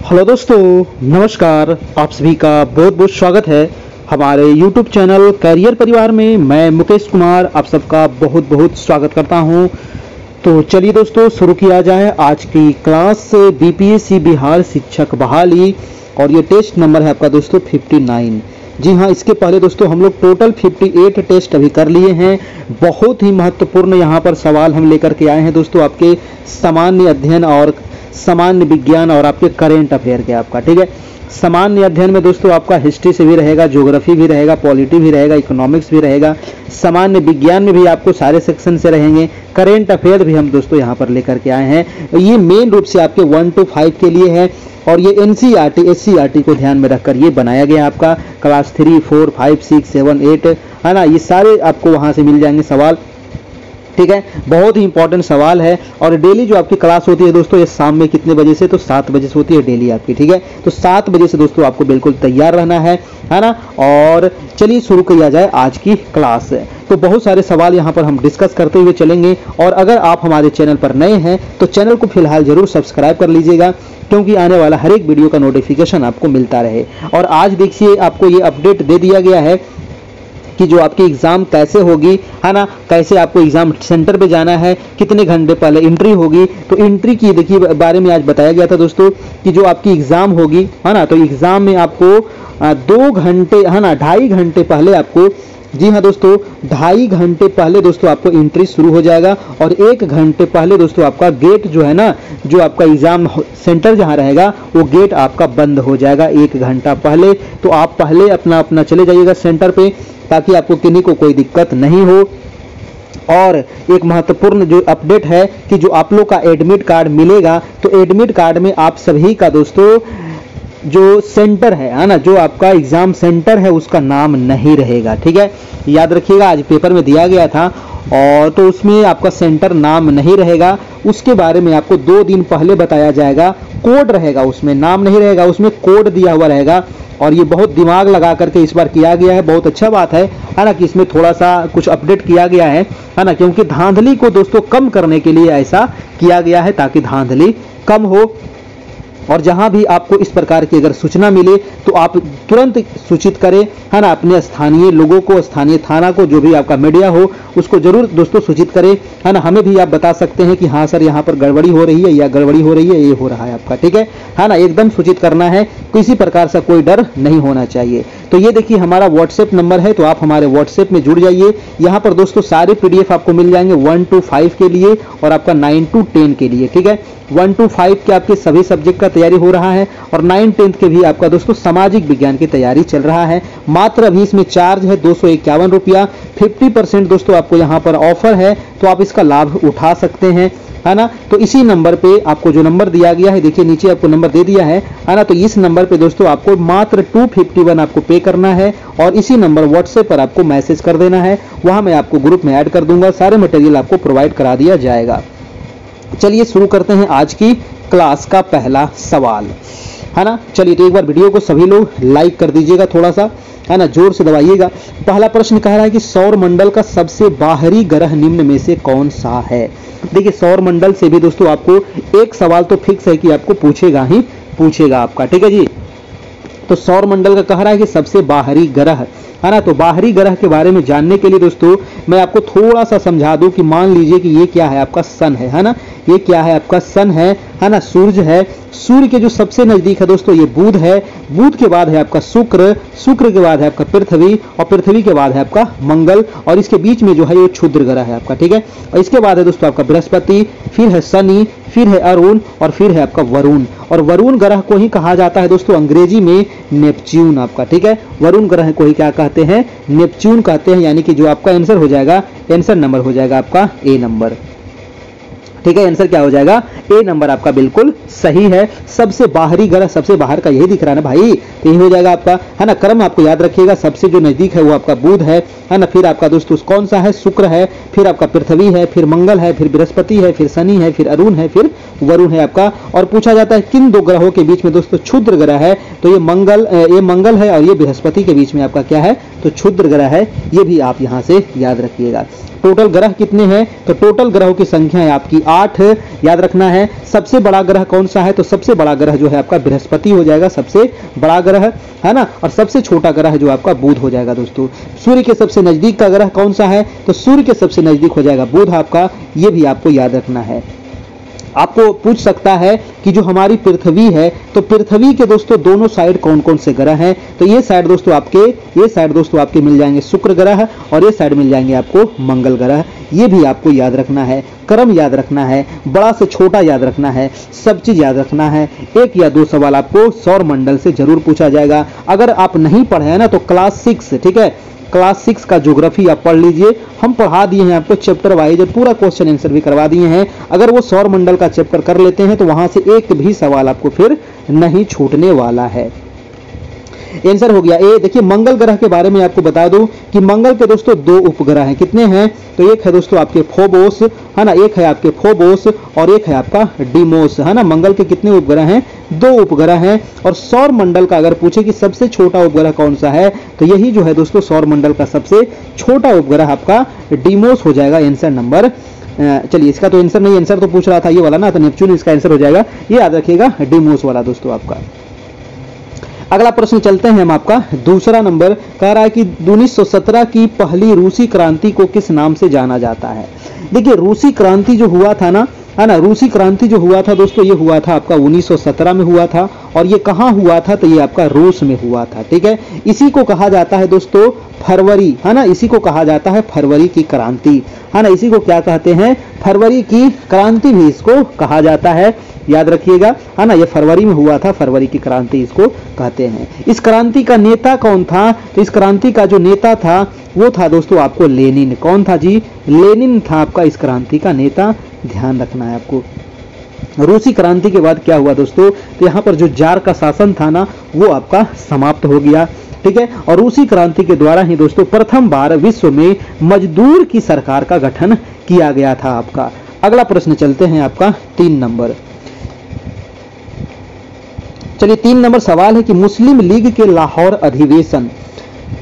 Hello दोस्तों, नमस्कार। आप सभी का बहुत बहुत स्वागत है हमारे YouTube चैनल कैरियर परिवार में। मैं मुकेश कुमार आप सबका बहुत बहुत स्वागत करता हूं। तो चलिए दोस्तों, शुरू किया जाए आज की क्लास। बीपीएससी बिहार शिक्षक बहाली और ये टेस्ट नंबर है आपका दोस्तों 59। जी हाँ, इसके पहले दोस्तों हम लोग टोटल 58 टेस्ट अभी कर लिए हैं। बहुत ही महत्वपूर्ण यहाँ पर सवाल हम लेकर के आए हैं दोस्तों, आपके सामान्य अध्ययन और सामान्य विज्ञान और आपके करेंट अफेयर के आपका, ठीक है। सामान्य अध्ययन में दोस्तों आपका हिस्ट्री से भी रहेगा, ज्योग्राफी भी रहेगा, पॉलिटी भी रहेगा, इकोनॉमिक्स भी रहेगा। सामान्य विज्ञान में भी आपको सारे सेक्शन से रहेंगे। करेंट अफेयर भी हम दोस्तों यहाँ पर लेकर के आए हैं। ये मेन रूप से आपके 1 to 5 के लिए है और ये एनसीईआरटी एससीईआरटी को ध्यान में रखकर ये बनाया गया आपका। क्लास 3, 4, 5, 6, 7, 8 है ना, ये सारे आपको वहाँ से मिल जाएंगे सवाल, ठीक है। बहुत ही इंपॉर्टेंट सवाल है। और डेली जो आपकी क्लास होती है दोस्तों, ये शाम में कितने बजे से, तो 7 बजे से होती है डेली आपकी, ठीक है। तो 7 बजे से दोस्तों आपको बिल्कुल तैयार रहना है ना। और चलिए शुरू किया जाए आज की क्लास। तो बहुत सारे सवाल यहाँ पर हम डिस्कस करते हुए चलेंगे। और अगर आप हमारे चैनल पर नए हैं तो चैनल को फिलहाल जरूर सब्सक्राइब कर लीजिएगा, क्योंकि आने वाला हर एक वीडियो का नोटिफिकेशन आपको मिलता रहे। और आज देखिए आपको ये अपडेट दे दिया गया है कि जो आपकी एग्जाम कैसे होगी, है ना, कैसे आपको एग्जाम सेंटर पे जाना है, कितने घंटे पहले एंट्री होगी। तो एंट्री की देखिए बारे में आज बताया गया था दोस्तों कि जो आपकी एग्जाम होगी, है ना, तो एग्जाम में आपको 2 घंटे, है ना, 2.5 घंटे पहले आपको, जी हाँ दोस्तों, 2.5 घंटे पहले दोस्तों आपको एंट्री शुरू हो जाएगा। और 1 घंटे पहले दोस्तों आपका गेट जो है ना, जो आपका एग्जाम सेंटर जहाँ रहेगा वो गेट आपका बंद हो जाएगा 1 घंटा पहले। तो आप पहले अपना चले जाइएगा सेंटर पे, ताकि आपको किन्हीं को कोई दिक्कत नहीं हो। और एक महत्वपूर्ण जो अपडेट है कि जो आप लोग का एडमिट कार्ड मिलेगा, तो एडमिट कार्ड में आप सभी का दोस्तों जो सेंटर है ना, जो आपका एग्जाम सेंटर है उसका नाम नहीं रहेगा, ठीक है। याद रखिएगा, आज पेपर में दिया गया था और तो उसमें आपका सेंटर नाम नहीं रहेगा। उसके बारे में आपको 2 दिन पहले बताया जाएगा। कोड रहेगा, उसमें नाम नहीं रहेगा, उसमें कोड दिया हुआ रहेगा। और ये बहुत दिमाग लगा करके इस बार किया गया है। बहुत अच्छा बात है ना, कि इसमें थोड़ा सा कुछ अपडेट किया गया है ना, क्योंकि धांधली को दोस्तों कम करने के लिए ऐसा किया गया है, ताकि धांधली कम हो। और जहां भी आपको इस प्रकार की अगर सूचना मिले तो आप तुरंत सूचित करें, है ना, अपने स्थानीय लोगों को, स्थानीय थाना को, जो भी आपका मीडिया हो उसको जरूर दोस्तों सूचित करें, है ना। हमें भी आप बता सकते हैं कि हाँ सर यहाँ पर गड़बड़ी हो रही है या गड़बड़ी हो रही है, ये हो रहा है आपका, ठीक है ना। एकदम सूचित करना है, किसी प्रकार से कोई डर नहीं होना चाहिए। तो ये देखिए हमारा व्हाट्सएप नंबर है, तो आप हमारे व्हाट्सएप में जुड़ जाइए। यहाँ पर दोस्तों सारे PDF आपको मिल जाएंगे 1 to 5 के लिए और आपका 9 to 10 के लिए, ठीक है। 1 to 5 के आपके सभी सब्जेक्ट का तैयारी हो रहा है और 9, 10 के भी आपका दोस्तों सामाजिक विज्ञान की तैयारी चल रहा है। मात्र अभी इसमें चार्ज है 251 रुपया। 50% दोस्तों आपको यहाँ पर ऑफर है, तो आप इसका लाभ उठा सकते हैं, है ना। तो इसी नंबर पे आपको जो नंबर दिया गया है, देखिए नीचे आपको नंबर दे दिया है ना, तो इस नंबर पे दोस्तों आपको मात्र 251 आपको पे करना है और इसी नंबर व्हाट्सएप पर आपको मैसेज कर देना है। वहां मैं आपको ग्रुप में ऐड कर दूंगा, सारे मटेरियल आपको प्रोवाइड करा दिया जाएगा। चलिए शुरू करते हैं आज की क्लास का पहला सवाल, है ना। चलिए तो एक बार वीडियो को सभी लोग लाइक कर दीजिएगा, थोड़ा सा, है ना, जोर से दबाइएगा। पहला प्रश्न कह रहा है कि सौर मंडल का सबसे बाहरी ग्रह निम्न में से कौन सा है। देखिए सौर मंडल से भी दोस्तों आपको एक सवाल तो फिक्स है कि आपको पूछेगा ही पूछेगा आपका, ठीक है जी। तो सौर मंडल का कह रहा है कि सबसे बाहरी ग्रह, है ना। तो बाहरी ग्रह के बारे में जानने के लिए दोस्तों मैं आपको थोड़ा सा समझा दूं कि मान लीजिए कि ये क्या है, आपका सन है ना। ये क्या है, आपका सन है ना, सूर्य है। सूर्य के जो सबसे नजदीक है दोस्तों ये बुध है। बुध के बाद है आपका शुक्र, शुक्र के बाद है आपका पृथ्वी और पृथ्वी के बाद है आपका मंगल और इसके बीच में जो है ये क्षुद्र ग्रह है आपका, ठीक है। और इसके बाद है दोस्तों आपका बृहस्पति, फिर है शनि, फिर है अरुण और फिर है आपका वरुण। और वरुण ग्रह को ही कहा जाता है दोस्तों अंग्रेजी में नेपच्यून आपका, ठीक है। वरुण ग्रह को ही क्या कहते हैं, नेपच्यून कहते हैं। यानी कि जो आपका आंसर हो जाएगा, आंसर नंबर हो जाएगा आपका A नंबर, ठीक है। आंसर क्या हो जाएगा, A नंबर आपका बिल्कुल सही है। सबसे बाहरी ग्रह, सबसे बाहर का यही दिख रहा है ना भाई, तो यही हो जाएगा आपका, है ना। क्रम आपको याद रखिएगा, सबसे जो नजदीक है वो आपका बुध है ना। फिर आपका दोस्तों कौन सा है, शुक्र है, फिर आपका पृथ्वी है, फिर मंगल है, फिर बृहस्पति है, फिर शनि है, फिर अरुण है, फिर वरुण है आपका। और पूछा जाता है किन 2 ग्रहों के बीच में दोस्तों क्षुद्र ग्रह है, तो ये मंगल है और ये बृहस्पति के बीच में आपका क्या है, तो क्षुद्र ग्रह है। ये भी आप यहाँ से याद रखिएगा। टोटल ग्रह कितने हैं, तो टोटल ग्रहों की संख्या है आपकी 8 याद रखना है। सबसे बड़ा ग्रह कौन सा है, तो सबसे बड़ा ग्रह जो है आपका बृहस्पति हो जाएगा, सबसे बड़ा ग्रह है ना। और सबसे छोटा ग्रह जो आपका बुध हो जाएगा दोस्तों। सूर्य के सबसे नजदीक का ग्रह कौन सा है, तो सूर्य के सबसे नजदीक हो जाएगा बुध आपका, ये भी आपको याद रखना है। आपको पूछ सकता है कि जो हमारी पृथ्वी है, तो पृथ्वी के दोस्तों दोनों साइड कौन कौन से ग्रह हैं, तो ये साइड दोस्तों आपके मिल जाएंगे शुक्र ग्रह, और ये साइड मिल जाएंगे आपको मंगल ग्रह। ये भी आपको याद रखना है, क्रम याद रखना है, बड़ा से छोटा याद रखना है, सब चीज याद रखना है। 1 या 2 सवाल आपको सौर मंडल से जरूर पूछा जाएगा। अगर आप नहीं पढ़े हैं ना, तो क्लास 6, ठीक है, क्लास 6 का ज्योग्राफी आप पढ़ लीजिए, हम पढ़ा दिए हैं आपको चैप्टर वाइज, और पूरा क्वेश्चन आंसर भी करवा दिए हैं। अगर वो सौर मंडल का चैप्टर कर लेते हैं तो वहां से एक भी सवाल आपको फिर नहीं छूटने वाला है। आंसर हो गया ए। देखिए मंगल ग्रह के बारे में आपको बता दूं कि मंगल के दोस्तों 2 उपग्रह हैं। कितने हैं, तो एक है दोस्तों आपके फोबोस, है ना, एक है आपके फोबोस और एक है आपका डीमोस, है ना। मंगल के कितने उपग्रह हैं, 2 उपग्रह हैं। और सौर मंडल का अगर पूछे कि सबसे छोटा उपग्रह कौन सा है, तो यही जो है दोस्तों सौर मंडल का सबसे छोटा उपग्रह आपका डीमोस हो जाएगा। आंसर नंबर, चलिए इसका तो आंसर नहीं, आंसर तो पूछ रहा था ये वाला ना, तो नेपच्यून इसका आंसर हो जाएगा, ये याद रखिएगा डीमोस वाला दोस्तों आपका। अगला प्रश्न चलते हैं हम आपका दूसरा नंबर, कह रहा है कि 1917 की पहली रूसी क्रांति को किस नाम से जाना जाता है। देखिए रूसी क्रांति जो हुआ था ना, है ना, रूसी क्रांति जो हुआ था दोस्तों, ये हुआ था आपका 1917 में हुआ था। और ये कहाँ हुआ था, तो ये आपका रूस में हुआ था, ठीक है। इसी को कहा जाता है दोस्तों फरवरी, है ना, इसी को कहा जाता है फरवरी की क्रांति, है ना। इसी को क्या कहते हैं, फरवरी की क्रांति भी इसको कहा जाता है, याद रखिएगा, है ना। ये फरवरी में हुआ था, फरवरी की क्रांति इसको कहते हैं। इस क्रांति का नेता कौन था, तो इस क्रांति का जो नेता था वो था दोस्तों आपको लेनिन। कौन था जी, लेनिन था आपका इस क्रांति का नेता, ध्यान रखना है आपको। रूसी क्रांति के बाद क्या हुआ दोस्तों, तो यहाँ पर जो जार का शासन था ना, वो आपका समाप्त हो गया, ठीक है। और रूसी क्रांति के द्वारा ही दोस्तों प्रथम बार विश्व में मजदूर की सरकार का गठन किया गया था आपका। अगला प्रश्न चलते हैं आपका 3 नंबर। चलिए 3 नंबर सवाल है कि मुस्लिम लीग के लाहौर अधिवेशन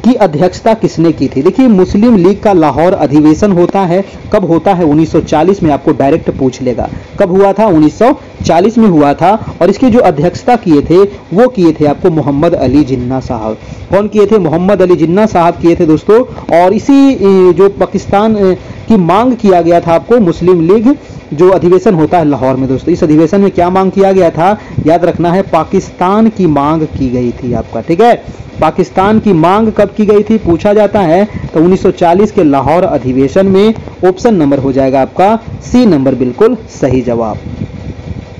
की अध्यक्षता किसने की थी। देखिए मुस्लिम लीग का लाहौर अधिवेशन होता है, कब होता है, 1940 में, आपको डायरेक्ट पूछ लेगा कब हुआ था, 1940 में हुआ था। और इसकी जो अध्यक्षता किए थे वो किए थे आपको मोहम्मद अली जिन्ना साहब। कौन किए थे, मोहम्मद अली जिन्ना साहब किए थे दोस्तों। और इसी जो पाकिस्तान की मांग किया गया था आपको, मुस्लिम लीग जो अधिवेशन होता है लाहौर में दोस्तों, इस अधिवेशन में क्या मांग किया गया था, याद रखना है पाकिस्तान की मांग की गई थी आपका, ठीक है। पाकिस्तान की मांग कब की गई थी पूछा जाता है, तो 1940 के लाहौर अधिवेशन में। ऑप्शन नंबर हो जाएगा आपका सी नंबर, बिल्कुल सही जवाब,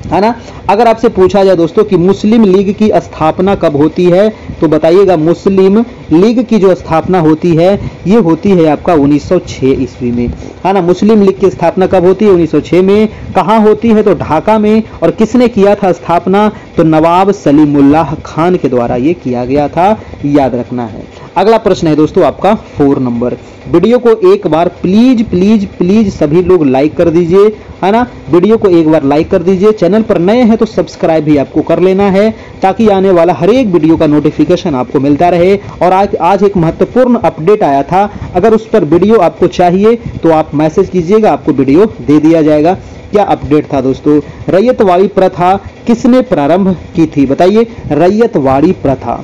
है ना। अगर आपसे पूछा जाए दोस्तों कि मुस्लिम लीग की स्थापना कब होती है, तो बताइएगा मुस्लिम लीग की जो स्थापना होती है ये होती है आपका 1906 ईस्वी में, है ना। मुस्लिम लीग की स्थापना कब होती है, 1906 में। कहाँ होती है, तो ढाका में। और किसने किया था स्थापना, तो नवाब सलीमुल्लाह खान के द्वारा ये किया गया था, याद रखना है। अगला प्रश्न है दोस्तों आपका 4 नंबर। वीडियो को एक बार प्लीज प्लीज प्लीज सभी लोग लाइक कर दीजिए, है ना। वीडियो को एक बार लाइक कर दीजिए। चैनल पर नए हैं तो सब्सक्राइब भी आपको कर लेना है, ताकि आने वाला हर एक वीडियो का नोटिफिकेशन आपको मिलता रहे। और आज एक महत्वपूर्ण अपडेट आया था, अगर उस पर वीडियो आपको चाहिए तो आप मैसेज कीजिएगा, आपको वीडियो दे दिया जाएगा। क्या अपडेट था दोस्तों, रैयतवाड़ी प्रथा किसने प्रारंभ की थी, बताइए। रैयतवाड़ी प्रथा,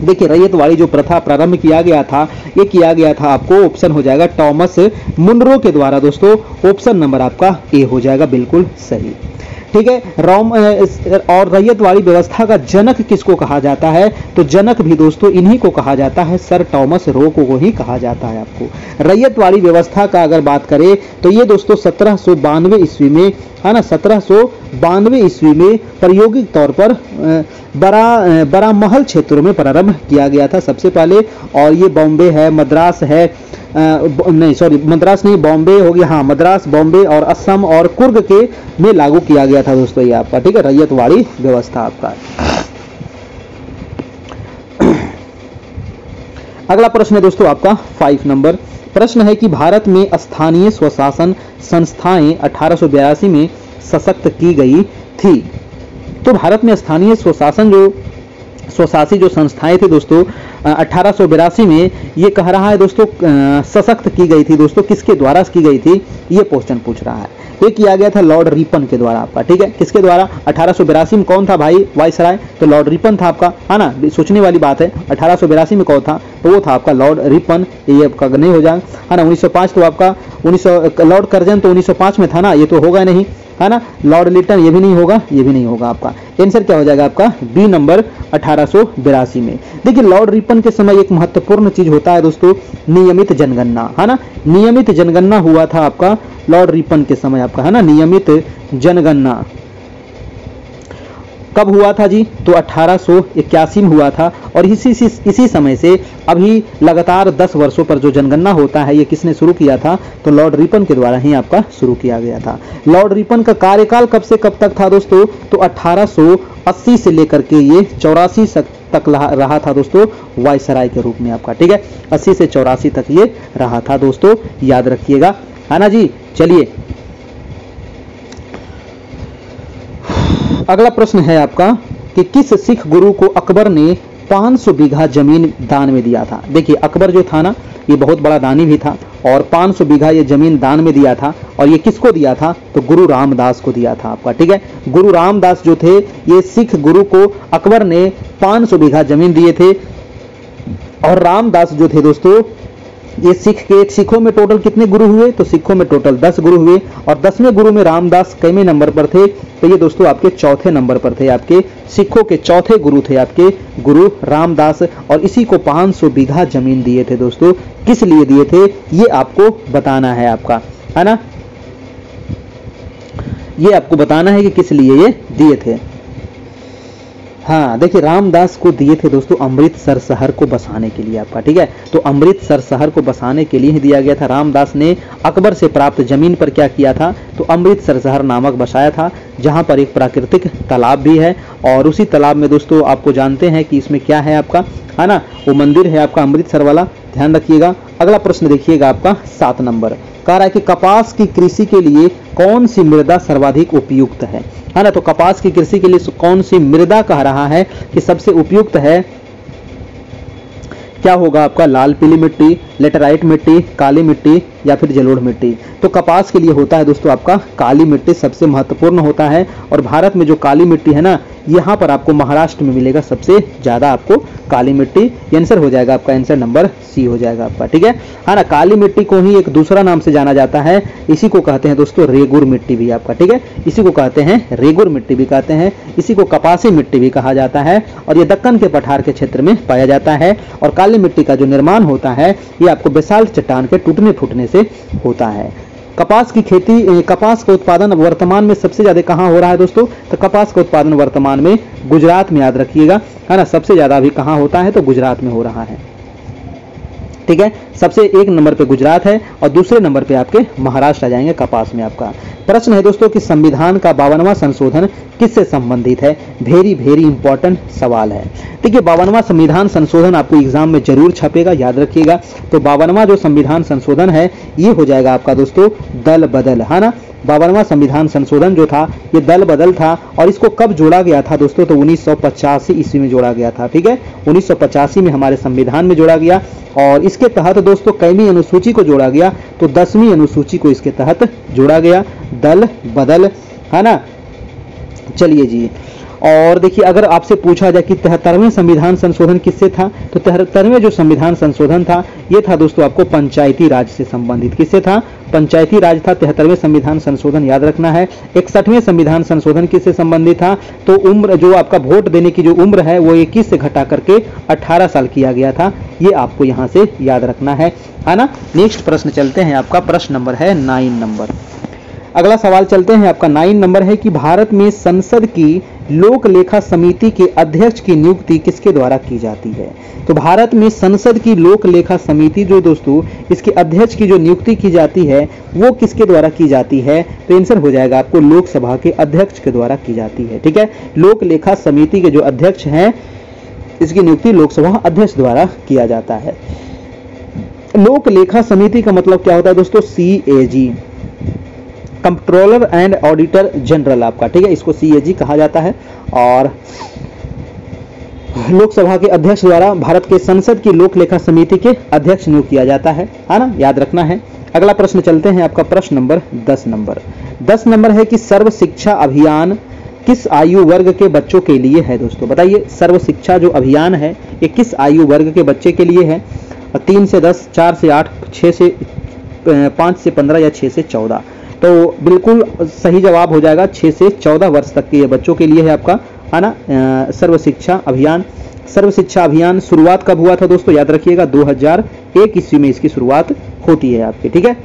देखिए रैयतवाड़ी जो प्रथा प्रारंभ किया गया था, ये किया गया था आपको, ऑप्शन हो जाएगा टॉमस मुनरो के द्वारा दोस्तों। ऑप्शन नंबर आपका ए हो जाएगा, बिल्कुल सही, ठीक है। और रैयतवाड़ी व्यवस्था का जनक किसको कहा जाता है, तो जनक भी दोस्तों इन्हीं को कहा जाता है, सर टॉमस रोको को ही कहा जाता है आपको। रैयतवाड़ी व्यवस्था का अगर बात करें तो ये दोस्तों 1792 ईस्वी में, है ना, 1792 ईस्वी में प्रायोगिक तौर पर बड़ा महल क्षेत्रों में प्रारंभ किया गया था सबसे पहले। और ये बॉम्बे है, मद्रास है, नहीं सॉरी मद्रास नहीं, बॉम्बे हो गया, हाँ मद्रास, बॉम्बे और असम और कुर्ग के में लागू किया गया था दोस्तों ये आपका, ठीक है, रैयतवाड़ी व्यवस्था आपका। अगला प्रश्न है दोस्तों आपका 5 नंबर। प्रश्न है कि भारत में स्थानीय स्वशासन संस्थाएं 1882 में सशक्त की गई थी। तो भारत में स्थानीय स्वशासी जो संस्थाएं थे दोस्तों, 1882 में ये कह रहा है दोस्तों सशक्त की गई थी दोस्तों, किसके द्वारा की गई थी, ये क्वेश्चन पूछ रहा है। ये किया गया था लॉर्ड रिपन के द्वारा आपका, ठीक है, किसके द्वारा, 1882 में कौन था भाई वाइसराय, तो लॉर्ड रिपन था आपका, है ना, सोचने वाली बात है। 1882 में कौन था, तो वो था आपका लॉर्ड रिपन, ये आपका नहीं हो जाएगा, है ना। 1905 तो आपका 1900 लॉर्ड कर्जन तो 1905 में था ना, ये तो होगा नहीं, है ना। लॉर्ड लिटन ये भी नहीं होगा, ये भी नहीं होगा आपका। आंसर क्या हो जाएगा आपका बी नंबर 1882 में। देखिए लॉर्ड रिपन के समय एक महत्वपूर्ण चीज होता है दोस्तों, नियमित जनगणना, है ना। नियमित जनगणना हुआ था आपका लॉर्ड रिपन के समय आपका, है ना। नियमित जनगणना कब हुआ था जी, तो 1881 में हुआ था। और इसी समय से अभी लगातार 10 वर्षों पर जो जनगणना होता है ये किसने शुरू किया था, तो लॉर्ड रिपन के द्वारा ही आपका शुरू किया गया था। लॉर्ड रिपन का कार्यकाल कब से कब तक था दोस्तों, तो 1880 से लेकर के ये 84 तक रहा था दोस्तों वाइसराय के रूप में आपका, ठीक है। 80 से 84 तक ये रहा था दोस्तों, याद रखिएगा, है ना जी। चलिए अगला प्रश्न है आपका कि किस सिख गुरु को अकबर ने 500 बीघा जमीन दान में दिया था। देखिए अकबर जो था ना ये बहुत बड़ा दानी भी था और 500 बीघा ये जमीन दान में दिया था। और ये किसको दिया था, तो गुरु रामदास को दिया था आपका, ठीक है। गुरु रामदास जो थे ये सिख गुरु को अकबर ने 500 बीघा जमीन दिए थे। और रामदास जो थे दोस्तों ये सिखों में टोटल कितने गुरु हुए, तो सिखों में टोटल 10 गुरु हुए। और 10वें गुरु में रामदास कितने नंबर पर थे, तो ये दोस्तों आपके चौथे नंबर पर थे, आपके सिखों के चौथे गुरु थे आपके गुरु रामदास। और इसी को 500 बीघा जमीन दिए थे दोस्तों, किस लिए दिए थे ये आपको बताना है आपका, है ना। ये आपको बताना है कि किस लिए ये दिए थे। हाँ देखिए रामदास को दिए थे दोस्तों अमृतसर शहर को बसाने के लिए आपका, ठीक है। तो अमृतसर शहर को बसाने के लिए ही दिया गया था। रामदास ने अकबर से प्राप्त जमीन पर क्या किया था, तो अमृतसर शहर नामक बसाया था, जहां पर एक प्राकृतिक तालाब भी है। और उसी तालाब में दोस्तों आपको जानते हैं कि इसमें क्या है आपका, है ना, वो मंदिर है आपका अमृतसर वाला, ध्यान रखिएगा। अगला प्रश्न देखिएगा आपका 7 नंबर कह रहा है कि कपास की कृषि के लिए कौन सी मृदा सर्वाधिक उपयुक्त है ना। तो कपास की कृषि के लिए कौन सी मृदा कह रहा है कि सबसे उपयुक्त है, क्या होगा आपका, लाल पीली मिट्टी, लेटराइट मिट्टी, काली मिट्टी या फिर जलोढ़ मिट्टी। तो कपास के लिए होता है दोस्तों आपका काली मिट्टी सबसे महत्वपूर्ण होता है। और भारत में जो काली मिट्टी है ना यहाँ पर आपको महाराष्ट्र में मिलेगा सबसे ज्यादा आपको काली मिट्टी। आंसर हो जाएगा आपका, आंसर नंबर सी हो जाएगा आपका, ठीक है ना। काली मिट्टी को ही एक दूसरा नाम से जाना जाता है, इसी को कहते हैं दोस्तों रेगुर मिट्टी भी आपका, ठीक है। इसी को कहते हैं रेगुर मिट्टी भी कहते हैं, इसी को कपासी मिट्टी भी कहा जाता है। और ये दक्कन के पठार के क्षेत्र में पाया जाता है। और काली मिट्टी का जो निर्माण होता है ये आपको बेसाल्ट चट्टान के टूटने फूटने से होता है। कपास की खेती, कपास का उत्पादन वर्तमान में सबसे ज्यादा कहाँ हो रहा है दोस्तों, तो कपास का उत्पादन वर्तमान में गुजरात में, याद रखिएगा, है ना। सबसे ज्यादा अभी कहाँ होता है, तो गुजरात में हो रहा है, ठीक है। सबसे 1 नंबर पे गुजरात है और दूसरे नंबर पे आपके महाराष्ट्र आ जाएंगे कपास में आपका। प्रश्न है दोस्तों कि संविधान का 52वां संशोधन किससे संबंधित है। वेरी वेरी इंपॉर्टेंट सवाल है। देखिए 52वां संविधान संशोधन आपको एग्जाम में जरूर छपेगा, याद रखिएगा। तो 52वां जो संविधान संशोधन है ये हो जाएगा आपका दोस्तों दल बदल, है ना। 52वां संविधान संशोधन जो था ये दल बदल था। और इसको कब जोड़ा गया था दोस्तों, तो 1985 ईस्वी में जोड़ा गया था, ठीक है। 1985 में हमारे संविधान में जोड़ा गया। और इसके तहत दोस्तों कईवीं अनुसूची को जोड़ा गया, तो 10वीं अनुसूची को इसके तहत जोड़ा गया, दल बदल, है ना। चलिए जी, और देखिए अगर आपसे पूछा जाए कि 73वें संविधान संशोधन किससे था, तो 73वें जो संविधान संशोधन था ये था दोस्तों आपको पंचायती राज से संबंधित। किससे था, पंचायती राज था 73वें संविधान संशोधन, याद रखना है। 61वें संविधान संशोधन किससे संबंधित था, तो उम्र जो आपका वोट देने की जो उम्र है वो 21 से घटा करके 18 साल किया गया था, ये आपको यहाँ से याद रखना है ना। नेक्स्ट प्रश्न चलते हैं, आपका प्रश्न नंबर है 9 नंबर। अगला सवाल चलते हैं, आपका 9 नंबर है कि भारत में संसद की लोक लेखा समिति के अध्यक्ष की नियुक्ति किसके द्वारा की जाती है। तो भारत में संसद की लोक लेखा समिति जो दोस्तों इसके अध्यक्ष की जो नियुक्ति की जाती है वो किसके द्वारा की जाती है, तो आंसर हो जाएगा आपको लोकसभा के अध्यक्ष के द्वारा की जाती है, ठीक है। लोक लेखा समिति के जो अध्यक्ष हैं इसकी नियुक्ति लोकसभा अध्यक्ष द्वारा किया जाता है। लोक लेखा समिति का मतलब क्या होता है दोस्तों, CAG, controller and auditor general आपका, ठीक है। इसको CAG कहा जाता है। और लोकसभा के अध्यक्ष द्वारा भारत के संसद की लोक लेखा समिति के अध्यक्ष नियुक्त किया जाता है ना, याद रखना है। अगला प्रश्न चलते हैं आपका प्रश्न नंबर 10 नंबर है कि सर्व शिक्षा अभियान किस आयु वर्ग के बच्चों के लिए है दोस्तों? बताइए, सर्व शिक्षा जो अभियान है ये किस आयु वर्ग के बच्चे के लिए है? 3 से 10, 4 से 8, 6 से 5 से 15 या 6 से 14? तो बिल्कुल सही जवाब हो जाएगा 6 से 14 वर्ष तक के ये बच्चों के लिए है आपका, है ना, सर्व शिक्षा अभियान। सर्व शिक्षा अभियान शुरुआत कब हुआ था दोस्तों? याद रखिएगा 2001 ईस्वी में इसकी शुरुआत होती है आपकी, ठीक है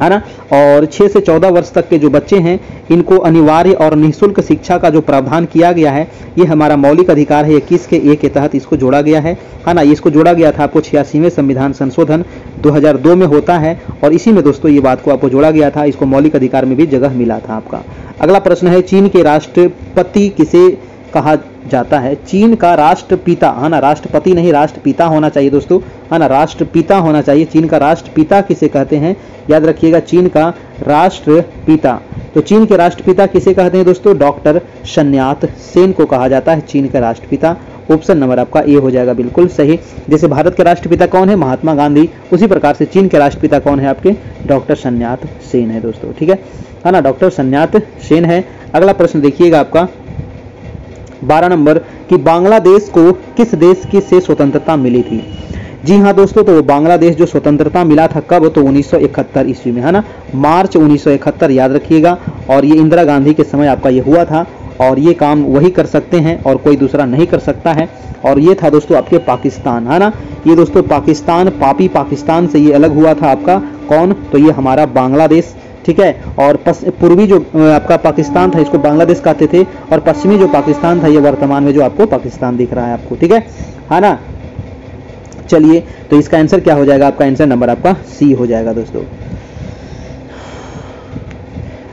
ना। और 6 से 14 वर्ष तक के जो बच्चे हैं इनको अनिवार्य और निःशुल्क शिक्षा का जो प्रावधान किया गया है ये हमारा मौलिक अधिकार है 21 के ए के तहत इसको जोड़ा गया है ना। इसको जोड़ा गया था आपको 86वें संविधान संशोधन 2002 में होता है और इसी में दोस्तों ये बात को आपको जोड़ा गया था, इसको मौलिक अधिकार में भी जगह मिला था आपका। अगला प्रश्न है, चीन के राष्ट्रपति किसे कहा जाता है? चीन का राष्ट्रपिता, है ना, राष्ट्रपति नहीं राष्ट्रपिता होना चाहिए दोस्तों, है ना, राष्ट्रपिता होना चाहिए। चीन का राष्ट्रपिता किसे कहते हैं? याद रखिएगा, चीन का राष्ट्रपिता। तो चीन के राष्ट्रपिता किसे कहते हैं दोस्तों? डॉक्टर शन यात सेन को कहा जाता है चीन का राष्ट्रपिता। ऑप्शन नंबर आपका ए हो जाएगा बिल्कुल सही। जैसे भारत के राष्ट्रपिता कौन है? महात्मा गांधी, उसी प्रकार से चीन के राष्ट्रपिता कौन है आपके? डॉक्टर शन यात सेन है दोस्तों, ठीक है ना, डॉक्टर शन यात सेन है। अगला प्रश्न देखिएगा आपका 12 नंबर कि बांग्लादेश को किस देश की से स्वतंत्रता मिली थी? जी हाँ दोस्तों, तो बांग्लादेश जो स्वतंत्रता मिला था कब? तो 1971 ईस्वी में, है ना, मार्च 1971 याद रखिएगा। और ये इंदिरा गांधी के समय आपका ये हुआ था और ये काम वही कर सकते हैं और कोई दूसरा नहीं कर सकता है। और ये था दोस्तों आपके पाकिस्तान, है ना, ये दोस्तों पाकिस्तान, पापी पाकिस्तान से ये अलग हुआ था आपका कौन? तो ये हमारा बांग्लादेश, ठीक है। और पूर्वी जो आपका पाकिस्तान था इसको बांग्लादेश कहते थे और पश्चिमी जो पाकिस्तान था ये वर्तमान में जो आपको पाकिस्तान दिख रहा है आपको, ठीक है ना। चलिए, तो इसका आंसर क्या हो जाएगा? आपका आंसर नंबर आपका सी हो जाएगा दोस्तों।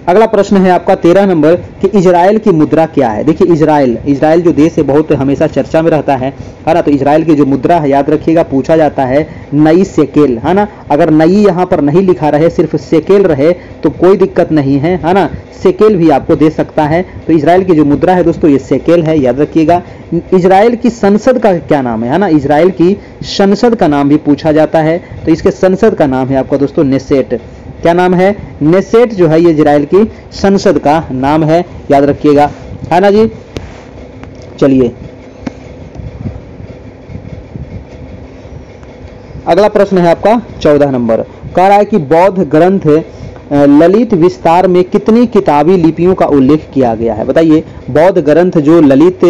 अगला प्रश्न है आपका 13 नंबर कि इजराइल की मुद्रा क्या है? देखिए, इजराइल जो देश है बहुत हमेशा चर्चा में रहता है ना। तो इजराइल की जो मुद्रा है याद रखिएगा, पूछा जाता है नई शेकेल, है ना। अगर नई यहाँ पर नहीं लिखा रहे, सिर्फ शेकेल रहे तो कोई दिक्कत नहीं है, है ना, शेकेल भी आपको दे सकता है। तो इजराइल की जो मुद्रा है दोस्तों ये शेकेल है, याद रखिएगा। इजराइल की संसद का क्या नाम है ना, इजराइल की संसद का नाम भी पूछा जाता है। तो इसके संसद का नाम है आपका दोस्तों नेसेट। क्या नाम है? नेसेट जो है ये इजराइल की संसद का नाम है, याद रखिएगा, है ना जी। चलिए, अगला प्रश्न है आपका 14 नंबर, कह रहा है कि बौद्ध ग्रंथ ललित विस्तार में कितनी किताबी लिपियों का उल्लेख किया गया है? बताइए, बौद्ध ग्रंथ जो ललित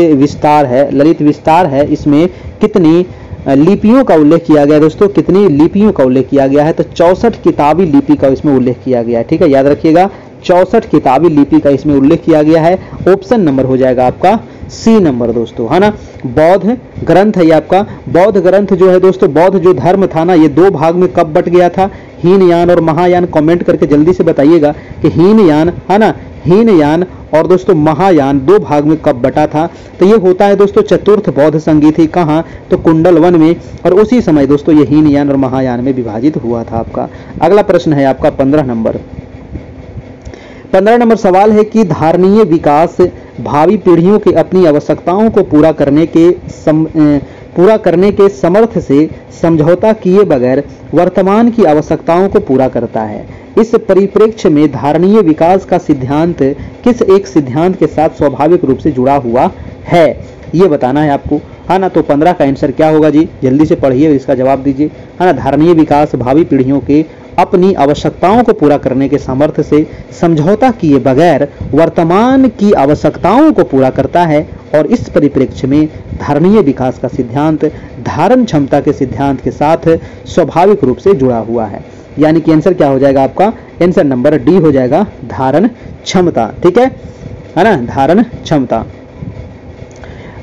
विस्तार है इसमें कितनी लिपियों का उल्लेख किया गया दोस्तों? कितनी लिपियों का उल्लेख किया गया है? तो 64 किताबी लिपि का इसमें उल्लेख किया गया है, ठीक है, याद रखिएगा 64 किताबी लिपि का इसमें उल्लेख किया गया है। ऑप्शन नंबर हो जाएगा आपका सी नंबर दोस्तों, है ना। बौद्ध ग्रंथ है ये आपका। बौद्ध ग्रंथ जो है दोस्तों, बौद्ध जो धर्म था ना ये 2 भाग में कब बट गया था? हीनयान और महायान। कमेंट करके जल्दी से बताइएगा कि हीनयान, है ना, हीनयान और दोस्तों महायान 2 भाग में कब बटा था? तो ये होता है दोस्तों चतुर्थ बौद्ध संधि थी, कहाँ? तो कुंडल वन में, और उसी समय दोस्तों ये हीनयान और महायान में विभाजित हुआ था आपका। अगला प्रश्न है आपका 15 नंबर। 15 नंबर सवाल है कि धारणीय विकास भावी पीढ़ियों के अपनी आवश्यकताओं को पूरा करने के समर्थ से समझौता किए बगैर वर्तमान की आवश्यकताओं को पूरा करता है। इस परिप्रेक्ष्य में धारणीय विकास का सिद्धांत किस एक सिद्धांत के साथ स्वाभाविक रूप से जुड़ा हुआ है, ये बताना है आपको, है ना। तो 15 का आंसर क्या होगा जी? जल्दी से पढ़िए, इसका जवाब दीजिए, है ना। धारणीय विकास भावी पीढ़ियों के अपनी आवश्यकताओं को पूरा करने के सामर्थ्य से समझौता किए बगैर वर्तमान की आवश्यकताओं को पूरा करता है और इस परिप्रेक्ष्य में धारणीय विकास का सिद्धांत धारण क्षमता के सिद्धांत के साथ स्वाभाविक रूप से जुड़ा हुआ है। यानी कि आंसर क्या हो जाएगा आपका? आंसर नंबर डी हो जाएगा, धारण क्षमता, ठीक है ना, धारण क्षमता।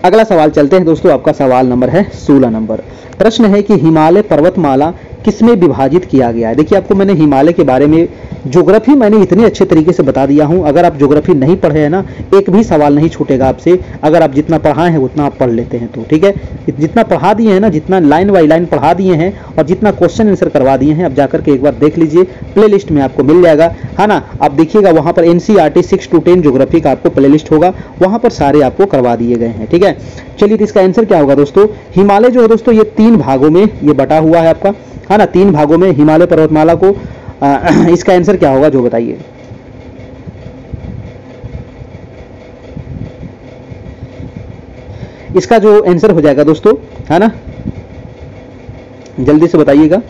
अगला सवाल चलते हैं दोस्तों, आपका सवाल नंबर है 16 नंबर। प्रश्न है कि हिमालय पर्वतमाला किस में विभाजित किया गया है। देखिए आपको मैंने हिमालय के बारे में ज्योग्राफी मैंने इतने अच्छे तरीके से बता दिया हूं, अगर आप ज्योग्राफी नहीं पढ़े हैं ना, एक भी सवाल नहीं छूटेगा आपसे, अगर आप जितना पढ़ाए हैं उतना आप पढ़ लेते हैं तो, ठीक है। जितना पढ़ा दिए हैं ना, जितना लाइन बाई लाइन पढ़ा दिए हैं और जितना क्वेश्चन आंसर करवा दिए हैं, अब जाकर के एक बार देख लीजिए, प्लेलिस्ट में आपको मिल जाएगा, है ना। आप देखिएगा वहां पर NCERT 6 to 10 ज्योग्राफी का आपको प्लेलिस्ट होगा, वहां पर सारे आपको करवा दिए गए हैं, ठीक है। चलिए तो इसका आंसर क्या होगा दोस्तों, हिमालय जो है दोस्तों ये 3 भागों में ये बटा हुआ है आपका, है ना, 3 भागों में हिमालय पर्वतमाला को। इसका आंसर क्या होगा जो बताइए। इसका जो आंसर हो जाएगा दोस्तों, है ना, जल्दी से बताइएगा।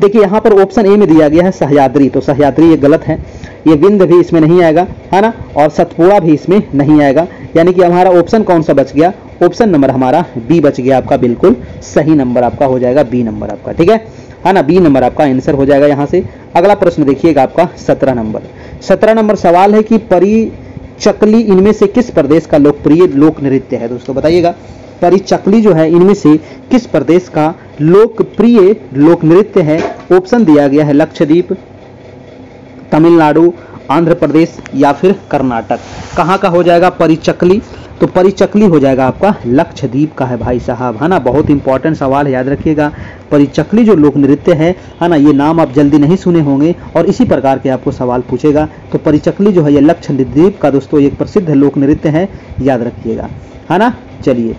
देखिए यहां पर ऑप्शन ए में दिया गया है सह्याद्री, तो सह्याद्री ये गलत है, ये विंध्य भी इसमें नहीं आएगा, है ना, और सतपुड़ा भी इसमें नहीं आएगा, यानी कि हमारा ऑप्शन कौन सा बच गया, ऑप्शन नंबर हमारा बी बच गया आपका, बिल्कुल सही नंबर आपका हो जाएगा बी नंबर आपका, ठीक है ना, बी नंबर आपका आंसर हो जाएगा यहां से। अगला प्रश्न देखिएगा आपका 17 नंबर। 17 नंबर सवाल है कि परिचकली इनमें से किस प्रदेश का लोकप्रिय लोक नृत्य है। दोस्तों बताइएगा, परिचकली जो है इनमें से किस प्रदेश का लोकप्रिय लोक नृत्य है। ऑप्शन दिया गया है लक्षद्वीप, तमिलनाडु, आंध्र प्रदेश या फिर कर्नाटक। कहाँ का हो जाएगा परिचकली, तो परिचकली हो जाएगा आपका लक्षद्वीप का है भाई साहब, है ना। बहुत इंपॉर्टेंट सवाल है, याद रखिएगा। परिचकली जो लोक नृत्य है ना, ये नाम आप जल्दी नहीं सुने होंगे और इसी प्रकार के आपको सवाल पूछेगा। तो परिचकली जो है ये लक्षद्वीप का दोस्तों एक प्रसिद्ध लोक नृत्य है, याद रखिएगा, है ना। चलिए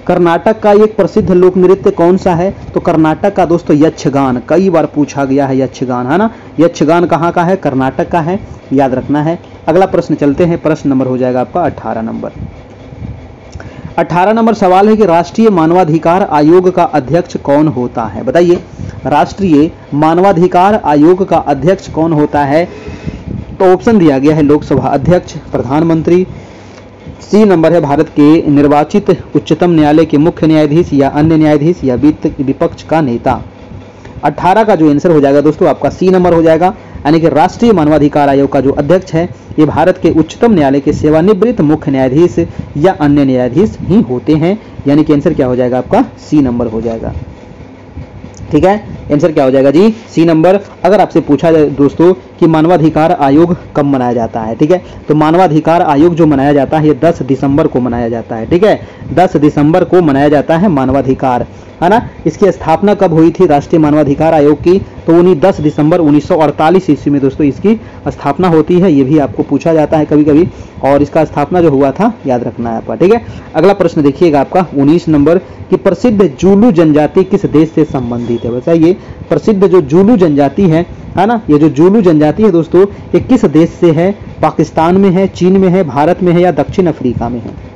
कर्नाटक का एक प्रसिद्ध लोक नृत्य कौन सा है, तो कर्नाटक का दोस्तों यक्षगान, कई बार पूछा गया है यक्षगान, है ना। यक्षगान कहाँ का है, कर्नाटक का है, याद रखना है। अगला प्रश्न चलते हैं, प्रश्न नंबर हो जाएगा आपका 18 नंबर। 18 नंबर सवाल है कि राष्ट्रीय मानवाधिकार आयोग का अध्यक्ष कौन होता है। बताइए, राष्ट्रीय मानवाधिकार आयोग का अध्यक्ष कौन होता है। तो ऑप्शन दिया गया है लोकसभा अध्यक्ष, प्रधानमंत्री, सी नंबर है भारत के निर्वाचित उच्चतम न्यायालय के मुख्य न्यायाधीश या अन्य न्यायाधीश या विपक्ष का नेता। 18 का जो आंसर हो जाएगा दोस्तों आपका सी नंबर हो जाएगा, यानी कि राष्ट्रीय मानवाधिकार आयोग का जो अध्यक्ष है ये भारत के उच्चतम न्यायालय के सेवानिवृत्त मुख्य न्यायाधीश या अन्य न्यायाधीश ही होते हैं, यानी कि आंसर क्या हो जाएगा आपका सी नंबर हो जाएगा, ठीक है। आंसर क्या हो जाएगा जी, सी नंबर। अगर आपसे पूछा जाए दोस्तों कि मानवाधिकार आयोग कब मनाया जाता है, ठीक है, तो मानवाधिकार आयोग जो मनाया जाता है ये 10 दिसंबर को मनाया जाता है, ठीक है, 10 दिसंबर को मनाया जाता है मानवाधिकार, है ना। इसकी स्थापना कब हुई थी राष्ट्रीय मानवाधिकार आयोग की, तो उन्हीं 10 दिसंबर 1948 ईस्वी में दोस्तों इसकी स्थापना होती है, ये भी आपको पूछा जाता है कभी कभी, और इसका स्थापना जो हुआ था याद रखना है आपका, ठीक है। अगला प्रश्न देखिएगा आपका 19 नंबर कि प्रसिद्ध जूलू जनजाति किस देश से संबंधित है। बताइए, प्रसिद्ध जो जूलू जनजाति है ना, ये जो जूलू जनजाति है दोस्तों ये किस देश से है, पाकिस्तान में है, चीन में है, भारत में है या दक्षिण अफ्रीका में है।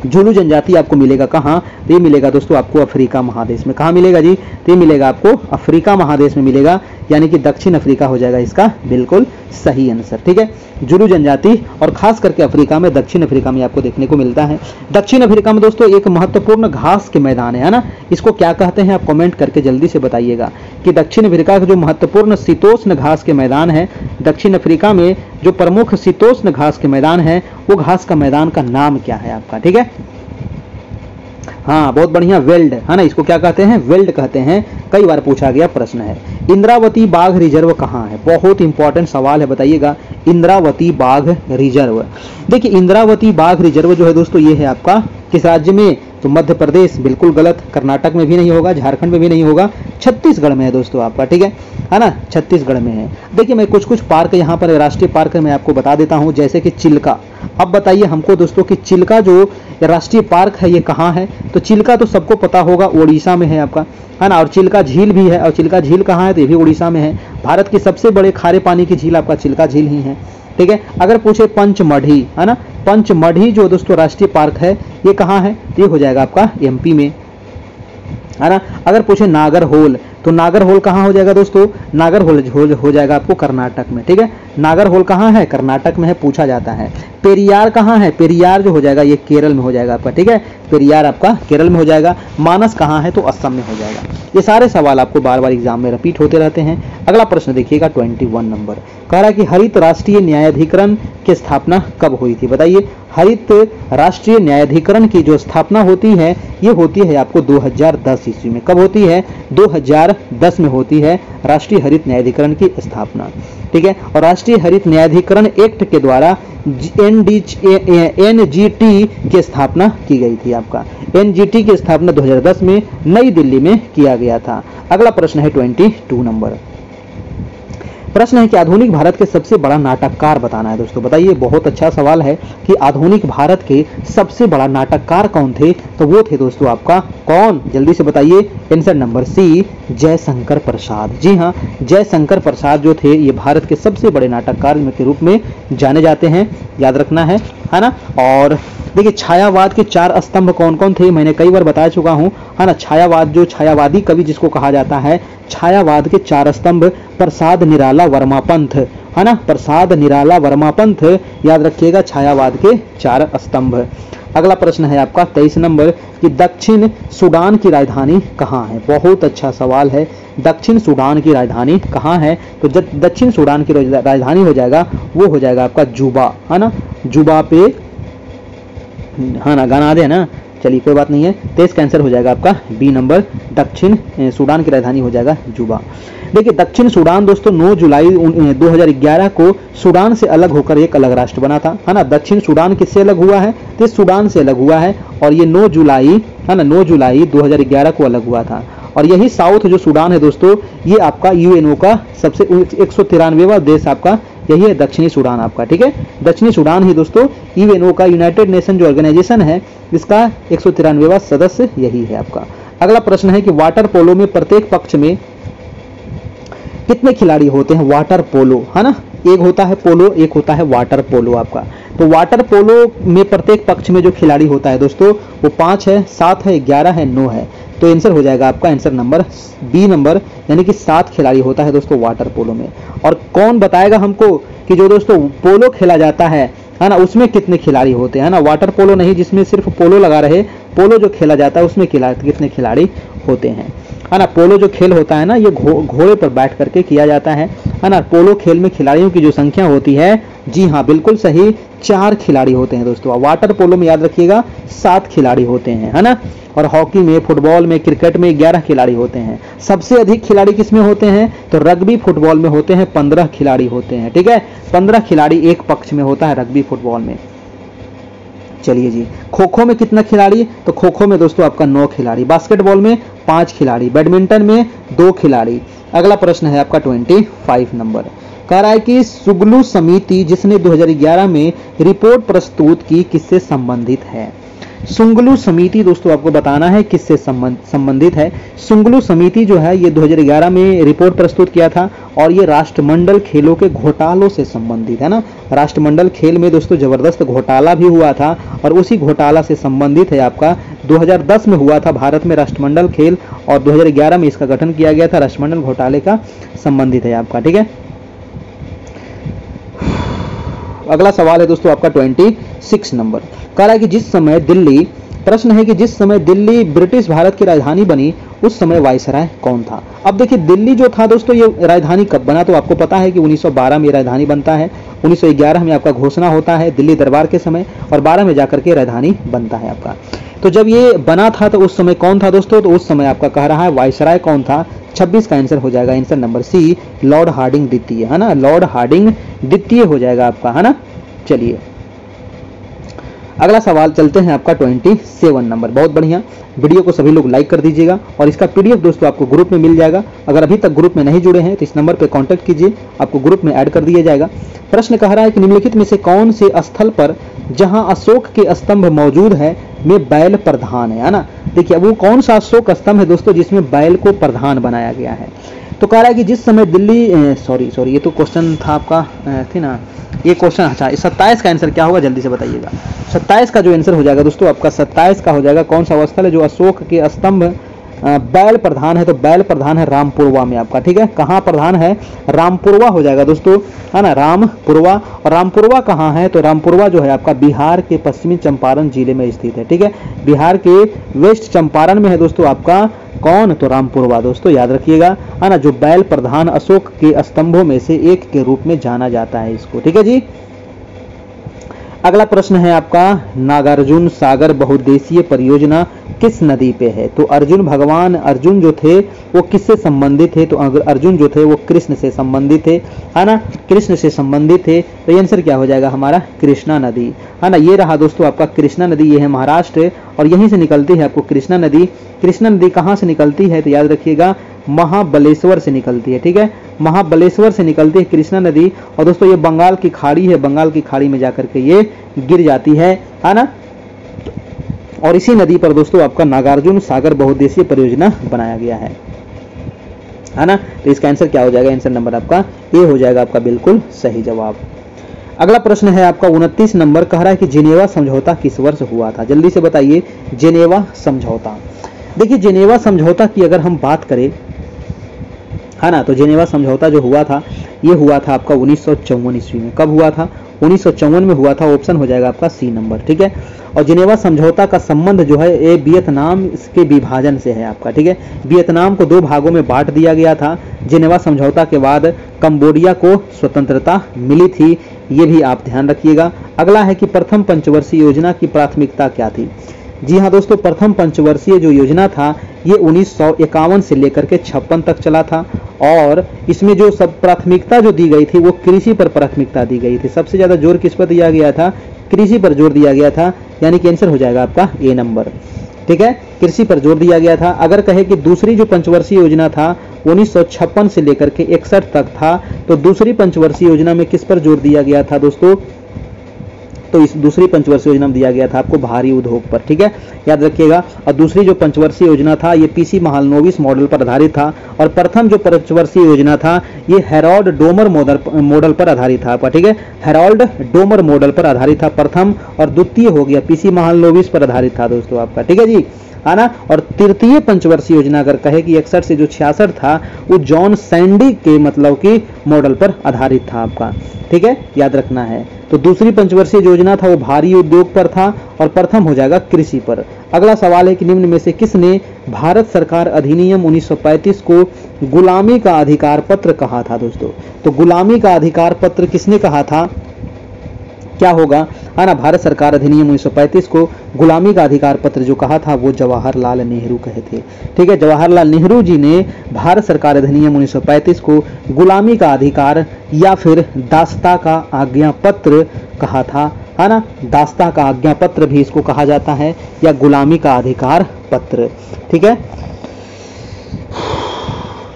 जूलू जनजाति आपको मिलेगा कहाँ, तो ये मिलेगा दोस्तों आपको अफ्रीका महादेश में। कहाँ मिलेगा जी, तो ये मिलेगा आपको अफ्रीका महादेश में मिलेगा, यानी कि दक्षिण अफ्रीका हो जाएगा इसका बिल्कुल सही आंसर, ठीक है। जूलू जनजाति और खास करके अफ्रीका में, दक्षिण अफ्रीका में आपको देखने को मिलता है। दक्षिण अफ्रीका में दोस्तों एक महत्वपूर्ण घास के मैदान है ना, इसको क्या कहते हैं आप कमेंट करके जल्दी से बताइएगा कि दक्षिण अफ्रीका का जो महत्वपूर्ण शीतोष्ण घास के मैदान है, दक्षिण अफ्रीका में जो प्रमुख शीतोष्ण घास के मैदान है वो घास का मैदान का नाम क्या है आपका, ठीक है। हाँ बहुत बढ़िया, वेल्ड, है ना, इसको क्या कहते हैं, वेल्ड कहते हैं, कई बार पूछा गया प्रश्न है। इंद्रावती बाघ रिजर्व कहाँ है, बहुत इंपॉर्टेंट सवाल है, बताइएगा इंद्रावती बाघ रिजर्व। देखिए इंद्रावती बाघ रिजर्व जो है दोस्तों ये है आपका किस राज्य में, तो मध्य प्रदेश, बिल्कुल गलत, कर्नाटक में भी नहीं होगा, झारखंड में भी नहीं होगा, छत्तीसगढ़ में है दोस्तों आपका, ठीक है ना, छत्तीसगढ़ में है। देखिए मैं कुछ पार्क यहाँ पर राष्ट्रीय पार्क मैं आपको बता देता हूँ, जैसे कि चिल्का। अब बताइए हमको दोस्तों कि चिल्का जो राष्ट्रीय पार्क है ये कहाँ है, तो चिल्का तो सबको पता होगा उड़ीसा में है आपका, है ना, और चिल्का झील भी है, और चिल्का झील कहाँ है, तो ये भी उड़ीसा में है। भारत की सबसे बड़े खारे पानी की झील आपका चिल्का झील ही है, ठीक है। अगर पूछे पंचमढ़ी, है ना, पंचमढ़ी जो दोस्तों राष्ट्रीय पार्क है ये कहाँ है, ये हो जाएगा आपका एमपी में, है ना। अगर पूछे नागरहोल, तो नागरहोल कहाँ हो जाएगा दोस्तों? नागरहोल हो जाएगा आपको कर्नाटक में, ठीक है। नागरहोल कहाँ है? कर्नाटक में है, पूछा जाता है। पेरियार कहाँ है? पेरियार जो हो जाएगा ये केरल में हो जाएगा आपका, ठीक है। पेरियार आपका केरल में हो जाएगा। मानस कहाँ है? तो असम में हो जाएगा। ये सारे सवाल आपको बार बार एग्जाम में रिपीट होते रहते हैं। अगला प्रश्न देखिएगा 21 नंबर, कह रहा है कि हरित राष्ट्रीय न्यायाधिकरण की स्थापना कब हुई थी? बताइए। हरित राष्ट्रीय न्यायाधिकरण की जो स्थापना होती है ये होती है आपको 2010 ईस्वी में। कब होती है? 2010 में होती है राष्ट्रीय हरित न्यायाधिकरण की स्थापना, ठीक है। और राष्ट्रीय हरित न्यायाधिकरण एक्ट के द्वारा एनजीटी की स्थापना की गई थी आपका। एनजीटी की स्थापना 2010 में नई दिल्ली में किया गया था। अगला प्रश्न है 22 नंबर, प्रश्न है कि आधुनिक भारत के सबसे बड़ा नाटककार बताना है दोस्तों। बताइए, बहुत अच्छा सवाल है कि आधुनिक भारत के सबसे बड़ा नाटककार कौन थे? तो वो थे दोस्तों आपका कौन? जल्दी से बताइए। आंसर नंबर सी, जयशंकर प्रसाद। जी हाँ, जयशंकर प्रसाद जो थे ये भारत के सबसे बड़े नाटककार के रूप में जाने जाते हैं, याद रखना है ना। और देखिए, छायावाद के 4 स्तंभ कौन कौन थे? मैंने कई बार बता चुका हूं, है ना। छायावाद, जो छायावादी कवि जिसको कहा जाता है, छायावाद के 4 स्तंभ प्रसाद निराला वर्मा पंथ, है ना। प्रसाद निराला वर्मा पंथ, याद रखिएगा, छायावाद के 4 स्तंभ। अगला प्रश्न है आपका 23 नंबर कि दक्षिण सूडान की राजधानी कहाँ है? बहुत अच्छा सवाल है। दक्षिण सूडान की राजधानी कहाँ है? तो दक्षिण सूडान की राजधानी हो जाएगा, वो हो जाएगा आपका जुबा, है ना। जुबा पे, हाँ ना, गाना दे ना, चलिए कोई बात नहीं है। तो इसका आंसर हो जाएगा आपका बी नंबर, दक्षिण सूडान की राजधानी हो जाएगा जुबा। देखिए, दक्षिण सूडान दोस्तों 9 जुलाई 2011 को सूडान से अलग होकर एक अलग राष्ट्र बना था, है ना। दक्षिण सूडान किससे अलग हुआ है? तो सूडान से अलग हुआ है, और ये 9 जुलाई, है ना, 9 जुलाई 2011 को अलग हुआ था। और यही साउथ जो सूडान है दोस्तों, ये आपका यूएनओ का सबसे 193वां देश आपका यही है, दक्षिणी सूडान आपका, ठीक है। दक्षिणी सूडान ही दोस्तों यूएनओ का, यूनाइटेड नेशन जो ऑर्गेनाइजेशन है, इसका 193वां सदस्य यही है आपका। अगला प्रश्न है कि वाटर पोलो में प्रत्येक पक्ष में कितने खिलाड़ी होते हैं? वाटर पोलो, है ना। एक होता है पोलो, एक होता है वाटर पोलो आपका। तो वाटर पोलो में प्रत्येक पक्ष में जो खिलाड़ी होता है दोस्तों वो 5 है, 7 है, 11 है, 9 है। तो आंसर हो जाएगा आपका आंसर नंबर बी नंबर, यानी कि 7 खिलाड़ी होता है दोस्तों वाटर पोलो में। और कौन बताएगा हमको कि जो दोस्तों पोलो खेला जाता है ना, उसमें कितने खिलाड़ी होते हैं ना। वाटर पोलो नहीं जिसमें सिर्फ पोलो लगा रहे, पोलो जो खेला जाता है उसमें कितने खिलाड़ी होते हैं, है ना। पोलो जो खेल होता है ना, ये घोड़े पर बैठ करके किया जाता है ना। पोलो खेल में खिलाड़ियों की जो संख्या होती है, जी हाँ बिल्कुल सही, 4 खिलाड़ी होते हैं दोस्तों। वाटर पोलो में याद रखिएगा 7 खिलाड़ी होते हैं, है ना। और हॉकी में, फुटबॉल में, क्रिकेट में 11 खिलाड़ी होते हैं। सबसे अधिक खिलाड़ी किसमें होते हैं? तो रग्बी फुटबॉल में होते हैं, 15 खिलाड़ी होते हैं, ठीक है। 15 खिलाड़ी एक पक्ष में होता है रग्बी फुटबॉल में। चलिए जी, खो खो में कितना खिलाड़ी? तो खो खो में दोस्तों आपका 9 खिलाड़ी। बास्केटबॉल में 5 खिलाड़ी। बैडमिंटन में 2 खिलाड़ी। अगला प्रश्न है आपका 25 नंबर, कह रहा है कि सुगलू समिति जिसने 2011 में रिपोर्ट प्रस्तुत की किससे संबंधित है? सुंगलू समिति दोस्तों आपको बताना है किससे संबंधित है। सुंगलू समिति जो है ये 2011 में रिपोर्ट प्रस्तुत किया था, और ये राष्ट्रमंडल खेलों के घोटालों से संबंधित है ना। राष्ट्रमंडल खेल में दोस्तों जबरदस्त घोटाला भी हुआ था, और उसी घोटाला से संबंधित है आपका। 2010 में हुआ था भारत में राष्ट्रमंडल खेल, और 2011 में इसका गठन किया गया था। राष्ट्रमंडल घोटाले का संबंधित है आपका, ठीक है। अगला सवाल है दोस्तों आपका 26 नंबर, कह रहा है कि जिस समय दिल्ली, प्रश्न है कि जिस समय दिल्ली ब्रिटिश भारत की राजधानी बनी उस समय वायसराय कौन था? अब देखिए, दिल्ली जो था दोस्तों ये राजधानी कब बना? तो आपको पता है कि 1912 में राजधानी बनता है, 1911 में आपका घोषणा होता है दिल्ली दरबार के समय, और 12 में जाकर के राजधानी बनता है आपका। तो जब ये बना था तो उस समय कौन था दोस्तों? तो उस समय आपका कह रहा है वायसराय कौन था? 26 का आंसर हो जाएगा answer number C, Lord Hardinge द्वितीय, है ना। लॉर्ड हार्डिंग द्वितीय हो जाएगा आपका, है ना। चलिए अगला सवाल चलते हैं आपका 27 नंबर। बहुत बढ़िया, वीडियो को सभी लोग लाइक कर दीजिएगा, और इसका पीडीएफ दोस्तों आपको ग्रुप में मिल जाएगा। अगर अभी तक ग्रुप में नहीं जुड़े हैं तो इस नंबर पर कांटेक्ट कीजिए, आपको ग्रुप में ऐड कर दिया जाएगा। प्रश्न कह रहा है कि निम्नलिखित में से कौन से स्थल पर जहां अशोक के स्तंभ मौजूद है में बैल प्रधान है ना। देखिए वो कौन सा अशोक स्तंभ है दोस्तों जिसमें बैल को प्रधान बनाया गया है? तो कह रहा है कि जिस समय दिल्ली सॉरी ये तो क्वेश्चन था आपका थी ना, ये क्वेश्चन। अच्छा, 27 का आंसर क्या होगा जल्दी से बताइएगा। 27 का जो आंसर हो जाएगा दोस्तों आपका 27 का हो जाएगा कौन सा स्थल है जो अशोक के स्तंभ बैल प्रधान है, तो बैल प्रधान है रामपुरवा में आपका, ठीक है। कहाँ प्रधान है? रामपुरवा हो जाएगा दोस्तों, है ना, रामपुरवा। और रामपुरवा कहाँ है? तो रामपुरवा जो है आपका बिहार के पश्चिमी चंपारण जिले में स्थित है, ठीक है। बिहार के वेस्ट चंपारण में है दोस्तों आपका कौन? तो रामपुरवा दोस्तों, याद रखिएगा, है ना, जो बैल प्रधान अशोक के स्तंभों में से एक के रूप में जाना जाता है इसको, ठीक है जी। अगला प्रश्न है आपका, नागार्जुन सागर बहुउद्देशीय परियोजना किस नदी पे है? तो भगवान अर्जुन जो थे वो किससे संबंधित थे? तो अर्जुन जो थे वो कृष्ण से संबंधित थे, है ना, कृष्ण से संबंधित थे। तो ये आंसर क्या हो जाएगा हमारा? कृष्णा नदी, है ना। ये रहा दोस्तों आपका कृष्णा नदी, ये है महाराष्ट्र और यहीं से निकलती है आपको कृष्णा नदी। कृष्णा नदी कहाँ से निकलती है? तो याद रखिएगा महाबलेश्वर से निकलती है, ठीक है। महाबलेश्वर से निकलती है कृष्णा नदी और दोस्तों ये बंगाल की खाड़ी है, बंगाल की खाड़ी में जाकर के ये गिर जाती है ना। और इसी नदी पर दोस्तों आपका नागार्जुन सागर बहुउद्देशीय परियोजना बनाया गया है ना। तो इसका आंसर क्या हो जाएगा? आंसर नंबर आपका ए हो जाएगा आपका बिल्कुल सही जवाब। अगला प्रश्न है आपका 29 नंबर, कह रहा है कि जेनेवा समझौता किस वर्ष हुआ था? जल्दी से बताइए, जेनेवा समझौता। देखिए जेनेवा समझौता की अगर हम बात करें, है ना, तो जेनेवा समझौता जो हुआ था ये हुआ था आपका 1954 ईस्वी में। कब हुआ था? 1954 में हुआ था। ऑप्शन हो जाएगा आपका सी नंबर, ठीक है। और जेनेवा समझौता का संबंध जो है ये वियतनाम के विभाजन से है आपका, ठीक है। वियतनाम को दो भागों में बांट दिया गया था। जेनेवा समझौता के बाद कंबोडिया को स्वतंत्रता मिली थी, ये भी आप ध्यान रखिएगा। अगला है कि प्रथम पंचवर्षीय योजना की प्राथमिकता क्या थी? जी हाँ दोस्तों, प्रथम पंचवर्षीय जो योजना था ये 1951 से लेकर के 56 तक चला था और इसमें जो सब प्राथमिकता जो दी गई थी वो कृषि पर प्राथमिकता दी गई थी। सबसे ज्यादा जोर किस पर दिया गया था? कृषि पर जोर दिया गया था, यानी कि आंसर हो जाएगा आपका ए नंबर, ठीक है। कृषि पर जोर दिया गया था। अगर कहे कि दूसरी जो पंचवर्षीय योजना था 1956 से लेकर के 61 तक था, तो दूसरी पंचवर्षीय योजना में किस पर जोर दिया गया था दोस्तों? तो इस दूसरी पंचवर्षीय योजना में दिया गया था आपको भारी उद्योग पर, ठीक है, याद रखिएगा। और दूसरी जो पंचवर्षीय योजना था ये पीसी महालनोबिस मॉडल पर आधारित था और प्रथम जो पंचवर्षीय योजना था ये हेरोल्ड डोमर मॉडल पर आधारित था आपका, ठीक है। हेरोल्ड डोमर मॉडल पर आधारित था प्रथम, और द्वितीय हो गया पीसी महालनोबिस पर आधारित था दोस्तों आपका, ठीक है जी, है ना। और तृतीय पंचवर्षीय योजना अगर कहे कि 61 से जो 66 था वो जॉन सैंडी के मतलब कि मॉडल पर आधारित था आपका, ठीक है, याद रखना है। तो दूसरी पंचवर्षीय योजना था वो भारी उद्योग पर था और प्रथम हो जाएगा कृषि पर। अगला सवाल है कि निम्न में से किसने भारत सरकार अधिनियम 1935 को गुलामी का अधिकार पत्र कहा था दोस्तों? तो गुलामी का अधिकार पत्र किसने कहा था? क्या होगा, है ना, भारत सरकार अधिनियम 1935 को गुलामी का अधिकार पत्र जो कहा था वो जवाहरलाल नेहरू कहे थे, ठीक है। जवाहरलाल नेहरू जी ने भारत सरकार अधिनियम 1935 को गुलामी का अधिकार या फिर दास्ता का आज्ञा पत्र कहा था, है ना। दास्ता का आज्ञा पत्र भी इसको कहा जाता है या गुलामी का अधिकार पत्र, ठीक है।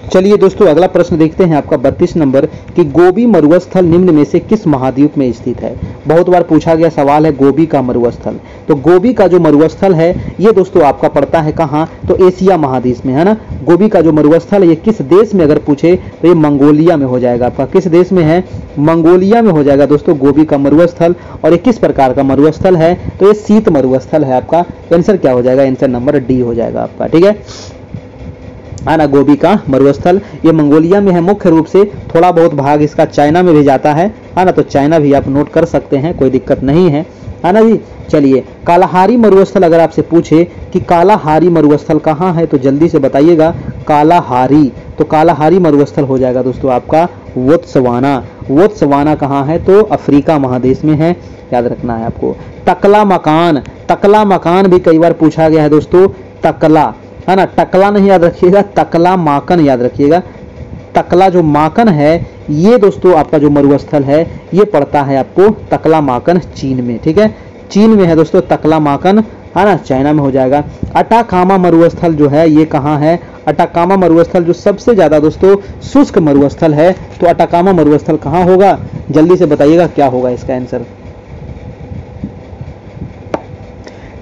चलिए दोस्तों अगला प्रश्न देखते हैं आपका 32 नंबर कि गोबी मरुस्थल निम्न में से किस महाद्वीप में स्थित है? बहुत बार पूछा गया सवाल है गोबी का मरुस्थल। तो गोबी का जो मरुस्थल है ये दोस्तों आपका पड़ता है कहाँ? तो एशिया महाद्वीप में, है ना। गोबी का जो मरुस्थल है ये किस देश में अगर पूछे तो ये मंगोलिया में हो जाएगा आपका। किस देश में है? मंगोलिया में हो जाएगा दोस्तों गोबी का मरुस्थल। और ये किस प्रकार का मरुस्थल है? तो ये शीत मरुस्थल है आपका। आंसर क्या हो जाएगा? आंसर नंबर डी हो जाएगा आपका, ठीक है, ना। गोबी का मरुस्थल ये मंगोलिया में है मुख्य रूप से, थोड़ा बहुत भाग इसका चाइना में भी जाता है ना। तो चाइना भी आप नोट कर सकते हैं, कोई दिक्कत नहीं है ना जी। चलिए कालाहारी मरुस्थल अगर आपसे पूछे कि कालाहारी मरुस्थल कहाँ है तो जल्दी से बताइएगा। कालाहारी, तो कालाहारी मरुस्थल हो जाएगा दोस्तों आपका बोत्सवाना। बोत्सवाना कहाँ है? तो अफ्रीका महादेश में है, याद रखना है आपको। टकला मकान, टकला मकान भी कई बार पूछा गया है दोस्तों। टकला, है ना, टकला नहीं याद रखिएगा, टकला माकन याद रखिएगा। टकला जो माकन है ये दोस्तों आपका जो मरुस्थल है ये पड़ता है आपको टकला माकन चीन में, ठीक है, चीन में है दोस्तों टकला माकन, है ना, चाइना में हो जाएगा। अटाकामा मरुस्थल जो है ये कहाँ है? अटाकामा मरुस्थल जो सबसे ज्यादा दोस्तों शुष्क मरुस्थल है, तो अटाकामा मरुस्थल कहाँ होगा? जल्दी से बताइएगा क्या होगा इसका आंसर।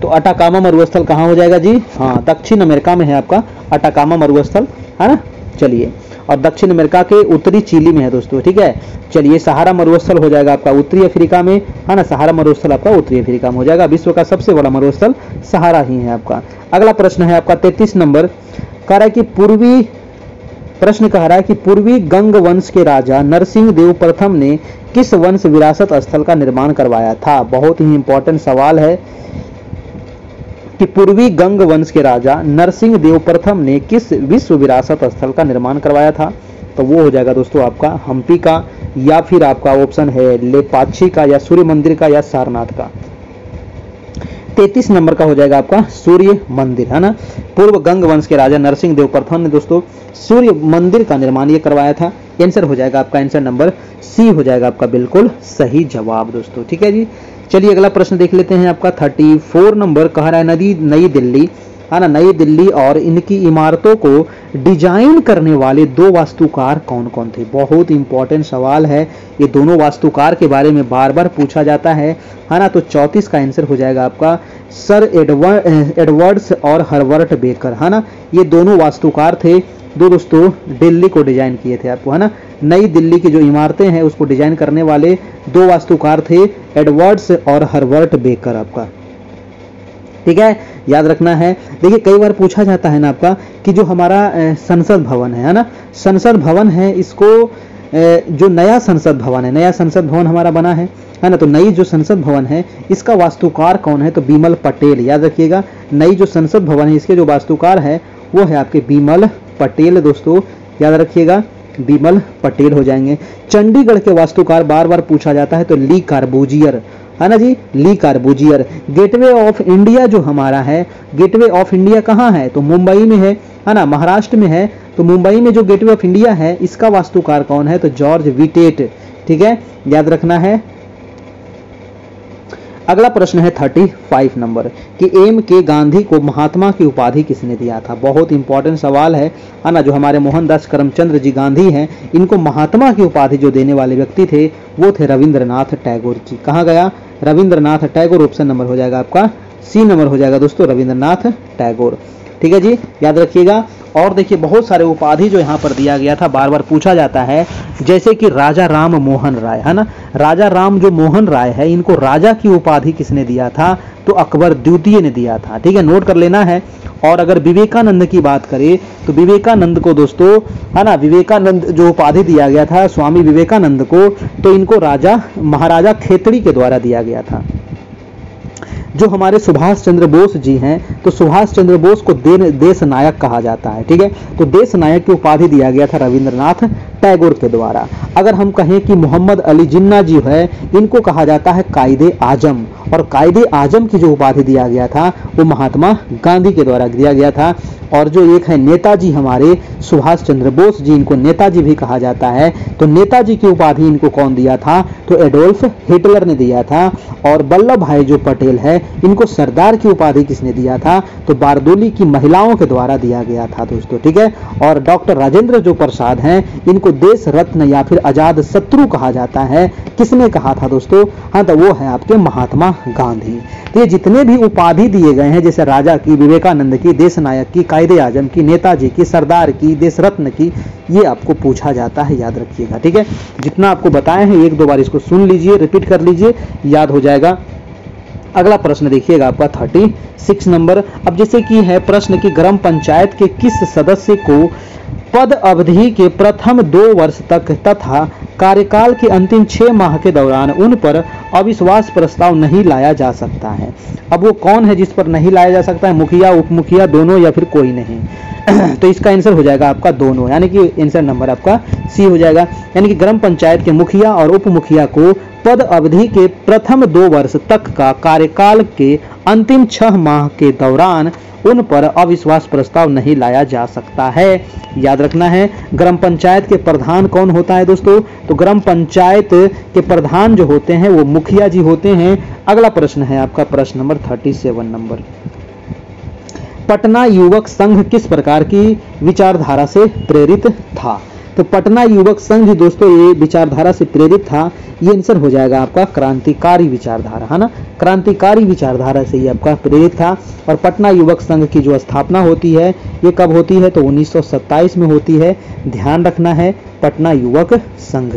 तो अटाकामा मरुस्थल कहाँ हो जाएगा जी? हाँ, दक्षिण अमेरिका में है आपका अटाकामा मरुस्थल, है ना। चलिए, और दक्षिण अमेरिका के उत्तरी चिली में है दोस्तों, ठीक है। चलिए सहारा मरुस्थल हो जाएगा आपका उत्तरी अफ्रीका में, है ना। सहारा मरुस्थल आपका उत्तरी अफ्रीका में हो जाएगा। विश्व का सबसे बड़ा मरुस्थल सहारा ही है आपका। अगला प्रश्न है आपका 33 नंबर कह रहा है कि प्रश्न कह रहा है कि पूर्वी गंग वंश के राजा नरसिंह देव प्रथम ने किस वंश विरासत स्थल का निर्माण करवाया था। बहुत ही इंपॉर्टेंट सवाल है कि पूर्वी गंग वंश के राजा नरसिंह देव प्रथम ने किस विश्व विरासत स्थल का निर्माण करवाया था। तो वो हो जाएगा दोस्तों आपका हम्पी का, या फिर आपका ऑप्शन है लेपाक्षी का, या सूर्य मंदिर का, या सारनाथ का। 33 नंबर का हो जाएगा आपका सूर्य मंदिर, है ना। पूर्व गंग वंश के राजा नरसिंह देव प्रथम ने दोस्तों सूर्य मंदिर का निर्माण ये करवाया था। आंसर हो जाएगा आपका आंसर नंबर सी हो जाएगा आपका बिल्कुल सही जवाब दोस्तों। ठीक है जी, चलिए अगला प्रश्न देख लेते हैं। आपका 34 नंबर कह रहा है नई दिल्ली, है ना, नई दिल्ली और इनकी इमारतों को डिजाइन करने वाले दो वास्तुकार कौन कौन थे। बहुत इंपॉर्टेंट सवाल है, ये दोनों वास्तुकार के बारे में बार बार पूछा जाता है ना। तो 34 का आंसर हो जाएगा आपका सर एडवर्ड्स और हर्बर्ट बेकर, है ना। ये दोनों वास्तुकार थे, दो दोस्तों दिल्ली को डिजाइन किए थे आपको, है ना। नई दिल्ली की जो इमारतें हैं उसको डिजाइन करने वाले दो वास्तुकार थे, एडवर्ड्स और हर्बर्ट बेकर आपका। ठीक है, याद रखना है। देखिए कई बार पूछा जाता है ना आपका कि जो हमारा संसद भवन है ना, संसद भवन है, इसको जो नया संसद भवन है, नया संसद भवन हमारा बना है ना, तो नई जो संसद भवन है इसका वास्तुकार कौन है, तो बिमल पटेल। याद रखिएगा, नई जो संसद भवन है इसके जो वास्तुकार है वो है आपके बिमल पटेल दोस्तों, याद रखिएगा बिमल पटेल हो जाएंगे। चंडीगढ़ के वास्तुकार बार बार पूछा जाता है, तो ली कार्बूजियर, है ना जी, ली कार्बूजियर। गेटवे ऑफ इंडिया जो हमारा है, गेटवे ऑफ इंडिया कहाँ है, तो मुंबई में है ना, महाराष्ट्र में है। तो मुंबई में जो गेटवे ऑफ इंडिया है इसका वास्तुकार कौन है, तो जॉर्ज विटेट। ठीक है, याद रखना है। अगला प्रश्न है 35 नंबर कि एम के गांधी को महात्मा की उपाधि किसने दिया था। बहुत इंपॉर्टेंट सवाल है ना। जो हमारे मोहनदास करमचंद जी गांधी हैं, इनको महात्मा की उपाधि जो देने वाले व्यक्ति थे वो थे रविंद्रनाथ टैगोर जी। कहाँ गया, रविंद्रनाथ टैगोर। ऑप्शन नंबर हो जाएगा आपका सी नंबर हो जाएगा दोस्तों, रविंद्रनाथ टैगोर। ठीक है जी, याद रखिएगा। और देखिए बहुत सारे उपाधि जो यहाँ पर दिया गया था बार बार पूछा जाता है, जैसे कि राजा राम मोहन राय, है ना। राजा राम जो मोहन राय है, इनको राजा की उपाधि किसने दिया था, तो अकबर द्वितीय ने दिया था। ठीक है, नोट कर लेना है। और अगर विवेकानंद की बात करें तो विवेकानंद को दोस्तों, है ना, विवेकानंद जो उपाधि दिया गया था स्वामी विवेकानंद को, तो इनको महाराजा खेतड़ी के द्वारा दिया गया था। जो हमारे सुभाष चंद्र बोस जी हैं, तो सुभाष चंद्र बोस को देश नायक कहा जाता है। ठीक है, तो देश नायक की उपाधि दिया गया था रविंद्रनाथ टैगोर के द्वारा। अगर हम कहें कि मोहम्मद अली जिन्ना जी है, इनको कहा जाता है कायदे आजम, और कायदे आजम की जो उपाधि दिया गया था वो महात्मा गांधी के द्वारा दिया गया था। और जो एक है नेताजी हमारे सुभाष चंद्र बोस जी, इनको नेताजी भी कहा जाता है। तो नेताजी की उपाधि इनको कौन दिया था, तो एडोल्फ हिटलर ने दिया था। और वल्लभ भाई जो पटेल है, इनको सरदार की उपाधि किसने दिया था, तो बारदोली की महिलाओं के द्वारा दिया गया था दोस्तों। ठीक है, और डॉक्टर राजेंद्र जो प्रसाद हैं, इनको देश रत्न या फिर आजाद शत्रु कहा जाता है। किसने कहा था दोस्तों, हाँ, तो वो है आपके महात्मा गांधी। तो ये जितने भी उपाधि दिए गए हैं, जैसे राजा की, विवेकानंद की, देश नायक की, कायदे आजम की, नेताजी की, सरदार की, देश रत्न की, ये आपको पूछा जाता है, याद रखिएगा। ठीक है, जितना आपको बताए हैं एक दो बार इसको सुन लीजिए, रिपीट कर लीजिए, याद हो जाएगा। अगला प्रश्न देखिएगा आपका 36 नंबर। अब जैसे कि है प्रश्न की ग्राम पंचायत के किस सदस्य को पद अवधि के प्रथम 2 वर्ष तक तथा कार्यकाल के अंतिम 6 माह के दौरान उन पर अविश्वास प्रस्ताव नहीं लाया जा सकता है। अब वो कौन है जिस पर नहीं लाया जा सकता है, मुखिया, उप मुखिया, दोनों, या फिर कोई नहीं। तो इसका आंसर हो जाएगा आपका दोनों, यानी कि आंसर नंबर आपका सी हो जाएगा। यानी कि ग्राम पंचायत के मुखिया और उप मुखिया को पद अवधि के प्रथम 2 वर्ष तक का कार्यकाल के अंतिम 6 माह के दौरान उन पर अविश्वास प्रस्ताव नहीं लाया जा सकता है। याद रखना है। ग्राम पंचायत के प्रधान कौन होता है दोस्तों, तो ग्राम पंचायत के प्रधान जो होते हैं वो मुखिया जी होते हैं। अगला प्रश्न है आपका प्रश्न नंबर 37 नंबर। पटना युवक संघ किस प्रकार की विचारधारा से प्रेरित था। तो पटना युवक संघ दोस्तों ये विचारधारा से प्रेरित था। ये आंसर हो जाएगा आपका क्रांतिकारी विचारधारा, है ना। क्रांतिकारी विचारधारा से ये आपका प्रेरित था। और पटना युवक संघ की जो स्थापना होती है ये कब होती है, तो 1927 में होती है। ध्यान रखना है, पटना युवक संघ।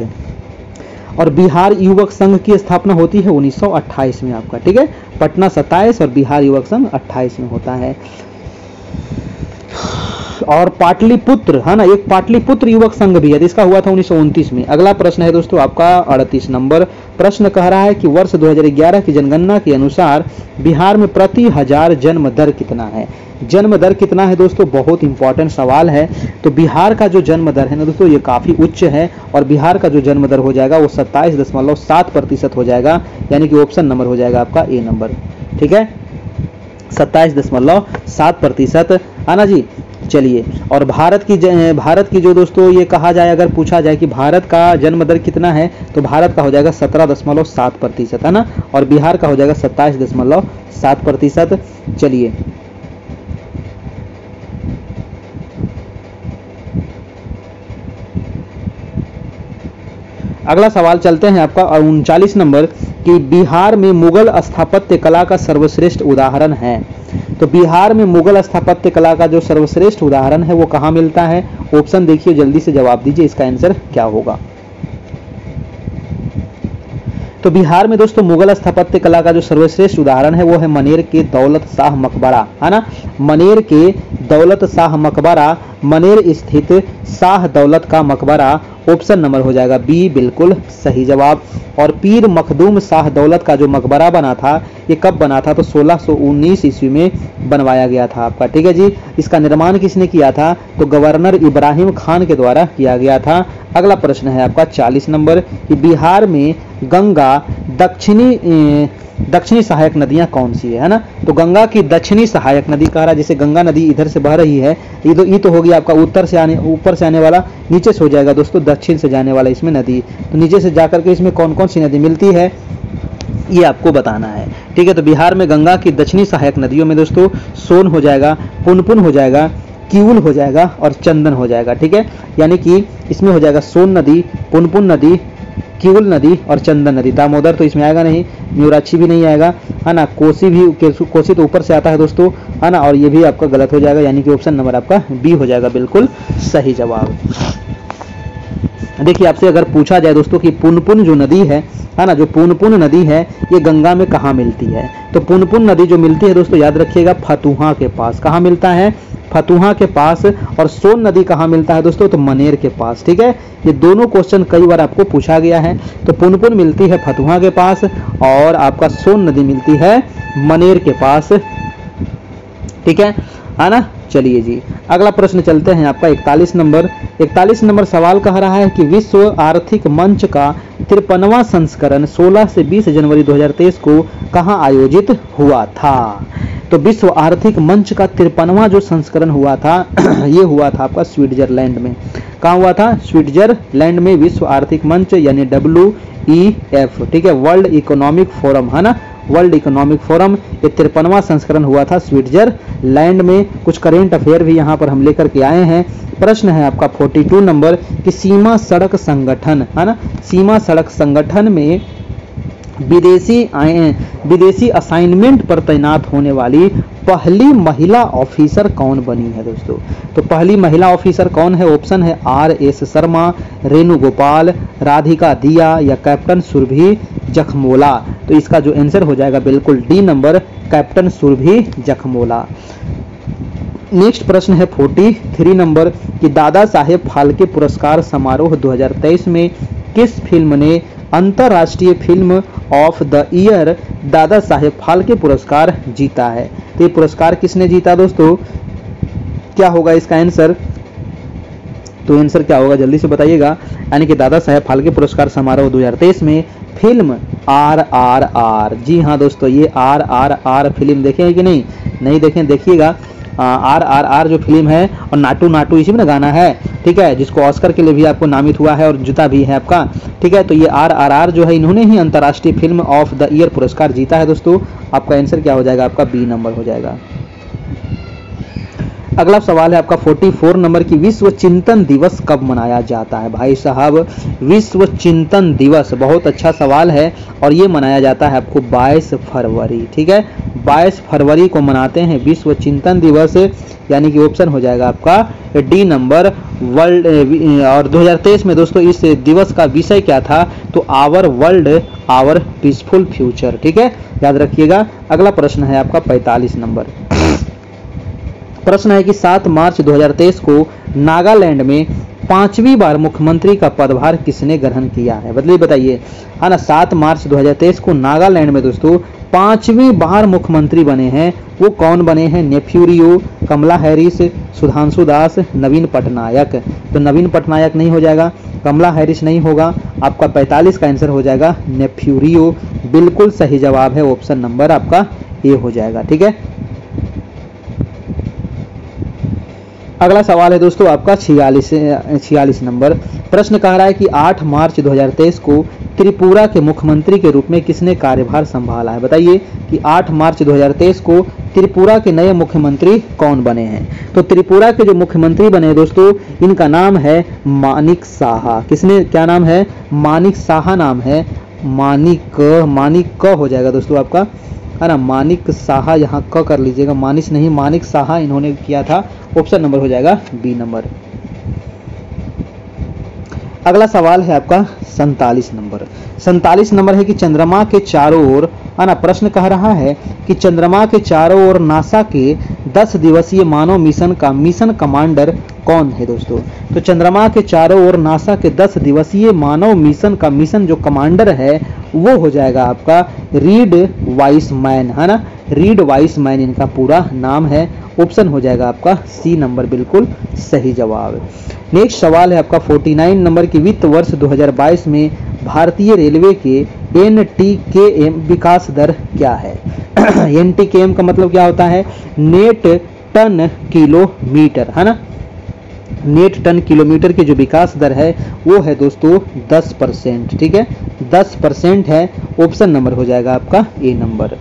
और बिहार युवक संघ की स्थापना होती है 1928 में आपका। ठीक है, पटना 27 और बिहार युवक संघ 28 में होता है। और पाटलिपुत्र है ना, एक पाटलिपुत्र युवक संघ भी है, इसका हुआ था 1929 में। अगला प्रश्न है दोस्तों आपका 38 नंबर प्रश्न कह रहा है कि वर्ष 2011 की जनगणना के अनुसार बिहार में प्रति 1000 जन्म दर कितना है। जन्म दर कितना है दोस्तों, बहुत इंपॉर्टेंट सवाल है। तो बिहार का जो जन्म दर है ना दोस्तों, ये काफी उच्च है और बिहार का जो जन्म दर हो जाएगा वो 27.7% हो जाएगा, यानी कि ऑप्शन नंबर हो जाएगा आपका ए नंबर। ठीक है, 27.7% आना जी। चलिए, और भारत की जो दोस्तों ये कहा जाए, अगर पूछा जाए कि भारत का जन्म दर कितना है, तो भारत का हो जाएगा 17.7% है ना, और बिहार का हो जाएगा 27.7%। चलिए, अगला सवाल चलते हैं आपका 39 नंबर कि बिहार में मुगल स्थापत्य कला का सर्वश्रेष्ठ उदाहरण है। तो बिहार में मुगल स्थापत्य कला का जो सर्वश्रेष्ठ उदाहरण है वो कहाँ मिलता है। ऑप्शन देखिए, जल्दी से जवाब दीजिए, इसका आंसर क्या होगा। तो बिहार में दोस्तों मुगल स्थापत्य कला का जो सर्वश्रेष्ठ उदाहरण है वो है मनेर के दौलत शाह मकबरा, है ना। मनेर के दौलत शाह मकबरा, मनेर स्थित शाह दौलत का मकबरा, ऑप्शन नंबर हो जाएगा बी, बिल्कुल सही जवाब। और पीर मखदूम शाह दौलत का जो मकबरा बना था ये कब बना था, तो 1619 ईस्वी में बनवाया गया था आपका। ठीक है जी, इसका निर्माण किसने किया था, तो गवर्नर इब्राहिम खान के द्वारा किया गया था। अगला प्रश्न है आपका 40 नंबर कि बिहार में गंगा दक्षिणी सहायक नदियां कौन सी है ना। तो गंगा की दक्षिणी सहायक नदी कह रहा है, जैसे गंगा नदी इधर से बह रही है, ये तो होगी आपका ऊपर से आने वाला, नीचे से हो जाएगा दोस्तों दक्षिण से जाने वाला इसमें नदी। तो नीचे से जाकर के इसमें कौन कौन सी नदी मिलती है ये आपको बताना है। ठीक है, तो बिहार में गंगा की दक्षिणी सहायक नदियों में दोस्तों सोन हो जाएगा, पुनपुन हो जाएगा, किऊल हो जाएगा और चंदन हो जाएगा। ठीक है, यानी कि इसमें हो जाएगा सोन नदी, पुनपुन नदी, किऊल नदी और चंदन नदी। दामोदर तो इसमें आएगा नहीं, न्यूराक्षी भी नहीं आएगा, है ना। कोसी तो ऊपर से आता है दोस्तों, है ना, और ये भी आपका गलत हो जाएगा, यानी कि ऑप्शन नंबर आपका बी हो जाएगा, बिल्कुल सही जवाब। देखिए, आपसे अगर पूछा जाए दोस्तों कि पुनपुन जो नदी है ना, जो पुनपुन नदी है ये गंगा में कहाँ मिलती है, तो पुनपुन नदी जो मिलती है दोस्तों याद रखिएगा फतुहा के पास। कहाँ मिलता है, फतुहा के पास। और सोन नदी कहाँ मिलता है दोस्तों, तो मनेर के पास। ठीक है, ये दोनों क्वेश्चन कई बार आपको पूछा गया है। तो पुनपुन मिलती है फतुहा के पास और आपका सोन नदी मिलती है मनेर के पास। ठीक है ना। चलिए जी, अगला प्रश्न चलते हैं आपका 41 नंबर। 41 नंबर सवाल कह रहा है कि विश्व आर्थिक मंच का 53वां संस्करण 16 से 20 जनवरी 2023 को कहां आयोजित हुआ था। तो विश्व आर्थिक मंच का 53वां जो संस्करण हुआ था ये हुआ था आपका स्विट्जरलैंड में। कहाँ हुआ था, स्विट्जरलैंड में विश्व आर्थिक मंच यानी WEF। ठीक है, वर्ल्ड इकोनॉमिक फोरम, है ना, वर्ल्ड इकोनॉमिक फोरम, ये 53वां संस्करण हुआ था स्विट्जरलैंड में। कुछ करेंट अफेयर भी यहाँ पर हम लेकर के आए हैं। प्रश्न है आपका 42 नंबर कि सीमा सड़क संगठन, है ना, सीमा सड़क संगठन में विदेशी असाइनमेंट पर तैनात होने वाली पहली महिला ऑफिसर कौन बनी है दोस्तों। तो पहली महिला ऑफिसर कौन है, ऑप्शन है RS शर्मा, रेणु गोपाल, राधिका दिया या कैप्टन सुरभि जखमोला। तो इसका जो आंसर हो जाएगा बिल्कुल D number, captain Surabhi Jakhmola. Next प्रश्न है 43 नंबर कि दादा साहेब फाल्के पुरस्कार समारोह 2023 में किस फिल्म ने अंतर्राष्ट्रीय film of the year Dada Saheb Phalke पुरस्कार जीता है। तो ये पुरस्कार किसने जीता दोस्तों, क्या होगा इसका आंसर, तो आंसर क्या होगा जल्दी से बताइएगा। यानी कि दादा साहेब फाल्के पुरस्कार समारोह 2023 में फिल्म RRR। जी हाँ दोस्तों, ये RRR फिल्म देखे हैं कि नहीं देखें, देखिएगा। RRR जो फिल्म है और नाटू नाटू इसी में गाना है। ठीक है, जिसको ऑस्कर के लिए भी आपको नामित हुआ है और जीता भी है आपका। ठीक है, तो ये RRR जो है इन्होंने ही अंतर्राष्ट्रीय फिल्म ऑफ द ईयर पुरस्कार जीता है दोस्तों। आपका आंसर क्या हो जाएगा, आपका बी नंबर हो जाएगा। अगला सवाल है आपका 44 नंबर की विश्व चिंतन दिवस कब मनाया जाता है। भाई साहब, विश्व चिंतन दिवस बहुत अच्छा सवाल है और ये मनाया जाता है आपको 22 फरवरी। ठीक है, 22 फरवरी को मनाते हैं विश्व चिंतन दिवस, यानी कि ऑप्शन हो जाएगा आपका डी नंबर वर्ल्ड। और 2023 में दोस्तों इस दिवस का विषय क्या था, तो our world our peaceful future. ठीक है, याद रखिएगा। अगला प्रश्न है आपका 45 नंबर। प्रश्न है कि 7 मार्च 2023 को नागालैंड में 5वीं बार मुख्यमंत्री का पदभार किसने ग्रहण किया है? बताइए, है ना। 7 मार्च 2023 को नागालैंड में दोस्तों 5वीं बार मुख्यमंत्री बने हैं, वो कौन बने हैं? नेफ्यू रियो, कमला हैरिस, सुधांशु दास, नवीन पटनायक। तो नवीन पटनायक नहीं हो जाएगा, कमला हैरिस नहीं होगा, आपका 45 का आंसर हो जाएगा नेफ्यू रियो। बिल्कुल सही जवाब है ऑप्शन नंबर आपका ए हो जाएगा। ठीक है, अगला सवाल है दोस्तों आपका 46 नंबर। प्रश्न कह रहा है कि 8 मार्च 2023 को त्रिपुरा के मुख्यमंत्री के रूप में किसने कार्यभार संभाला है? बताइए कि 8 मार्च 2023 को त्रिपुरा के नए मुख्यमंत्री कौन बने हैं? तो त्रिपुरा के जो मुख्यमंत्री बने हैं दोस्तों, इनका नाम है मानिक साहा। किसने, क्या नाम है? मानिक साहा नाम है। मानिक हो जाएगा दोस्तों आपका, है ना। मानिक साहा, यहाँ क कर लीजिएगा, मानिस नहीं, मानिक साहा इन्होंने किया था। ऑप्शन नंबर हो जाएगा बी नंबर। अगला सवाल है आपका 47 नंबर। 47 नंबर है कि चंद्रमा के चारों ओर, है ना। प्रश्न कह रहा है कि चंद्रमा के चारों ओर नासा के 10 दिवसीय मानव मिशन का मिशन कमांडर कौन है दोस्तों? तो चंद्रमा के चारों ओर नासा के 10 दिवसीय मानव मिशन का मिशन जो कमांडर है वो हो जाएगा आपका रीड वाइसमैन, है ना। रीड वाइसमैन इनका पूरा नाम है। ऑप्शन हो जाएगा आपका सी नंबर, बिल्कुल सही जवाब। नेक्स्ट सवाल है आपका 49 नंबर की वित्त वर्ष 2022 में भारतीय रेलवे के NTKM विकास दर क्या है? NTKM का मतलब क्या होता है? नेट टन किलोमीटर, है ना। नेट टन किलोमीटर की जो विकास दर है वो है दोस्तों 10%। ठीक है, 10% है। ऑप्शन नंबर हो जाएगा आपका ए नंबर।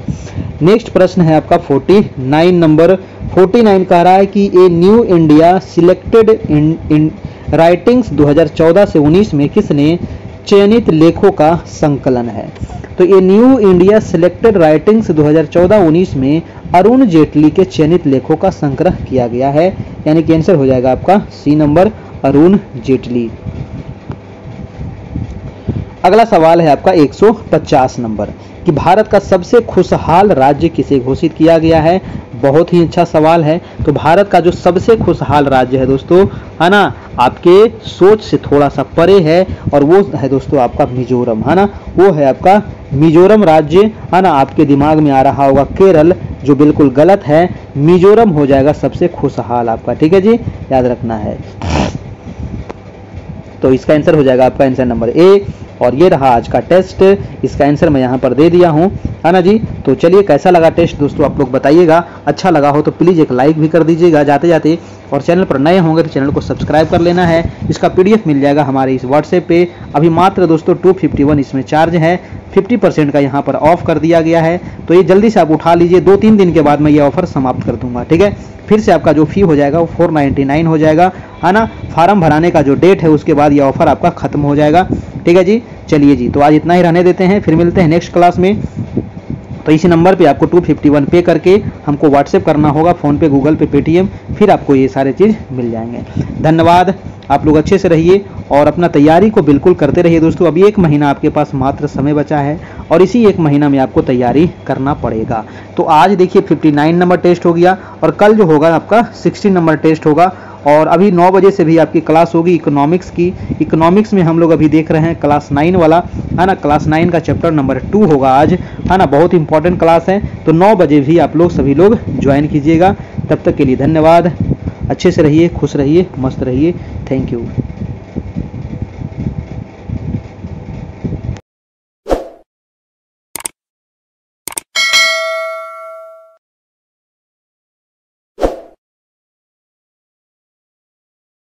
नेक्स्ट प्रश्न है आपका 49 नंबर। 49 कह रहा है कि a new India selected in writings 2014 से 19 में किसने चयनित लेखों का संकलन है? तो ये न्यू इंडिया सिलेक्टेड राइटिंग्स 2014-19 में अरुण जेटली के चयनित लेखों का संग्रह किया गया है, यानी कि आंसर हो जाएगा आपका सी नंबर, अरुण जेटली। अगला सवाल है आपका 150 नंबर कि भारत का सबसे खुशहाल राज्य किसे घोषित किया गया है? बहुत ही अच्छा सवाल है। तो भारत का जो सबसे खुशहाल राज्य है दोस्तों, है ना, आपके सोच से थोड़ा सा परे है, और वो है दोस्तों आपका मिजोरम, है ना। वो है आपका मिजोरम राज्य, है ना। आपके दिमाग में आ रहा होगा केरल, जो बिल्कुल गलत है। मिजोरम हो जाएगा सबसे खुशहाल आपका। ठीक है जी, याद रखना है। तो इसका आंसर हो जाएगा आपका आंसर नंबर ए। और ये रहा आज का टेस्ट, इसका आंसर मैं यहाँ पर दे दिया हूँ, है ना जी। तो चलिए, कैसा लगा टेस्ट दोस्तों आप लोग बताइएगा। अच्छा लगा हो तो प्लीज़ एक लाइक भी कर दीजिएगा जाते जाते, और चैनल पर नए होंगे तो चैनल को सब्सक्राइब कर लेना है। इसका PDF मिल जाएगा हमारे इस व्हाट्सएप पे। अभी मात्र दोस्तों 251 इसमें चार्ज है, 50% का यहाँ पर ऑफ कर दिया गया है। तो ये जल्दी से आप उठा लीजिए, 2-3 दिन के बाद मैं ये ऑफर समाप्त कर दूंगा। ठीक है, फिर से आपका जो फी हो जाएगा वो 499 हो जाएगा, है ना। फार्म भराने का जो डेट है उसके बाद ये ऑफर आपका खत्म हो जाएगा। ठीक है जी, चलिए जी, तो आज इतना ही रहने देते हैं, फिर मिलते हैं नेक्स्ट क्लास में। तो इसी नंबर पे आपको 251 पे करके हमको व्हाट्सएप करना होगा, फ़ोन पे, गूगल पे, पेटीएम, फिर आपको ये सारे चीज़ मिल जाएंगे। धन्यवाद, आप लोग अच्छे से रहिए और अपना तैयारी को बिल्कुल करते रहिए दोस्तों। अभी 1 महीना आपके पास मात्र समय बचा है, और इसी 1 महीना में आपको तैयारी करना पड़ेगा। तो आज देखिए 59 नंबर टेस्ट हो गया, और कल जो होगा आपका 60 नंबर टेस्ट होगा। और अभी 9 बजे से भी आपकी क्लास होगी इकोनॉमिक्स की। इकोनॉमिक्स में हम लोग अभी देख रहे हैं क्लास 9 वाला, है ना। क्लास 9 का चैप्टर नंबर 2 होगा आज, है ना। बहुत इंपॉर्टेंट क्लास है, तो 9 बजे भी आप लोग सभी लोग ज्वाइन कीजिएगा। तब तक के लिए धन्यवाद, अच्छे से रहिए, खुश रहिए, मस्त रहिए। Thank you.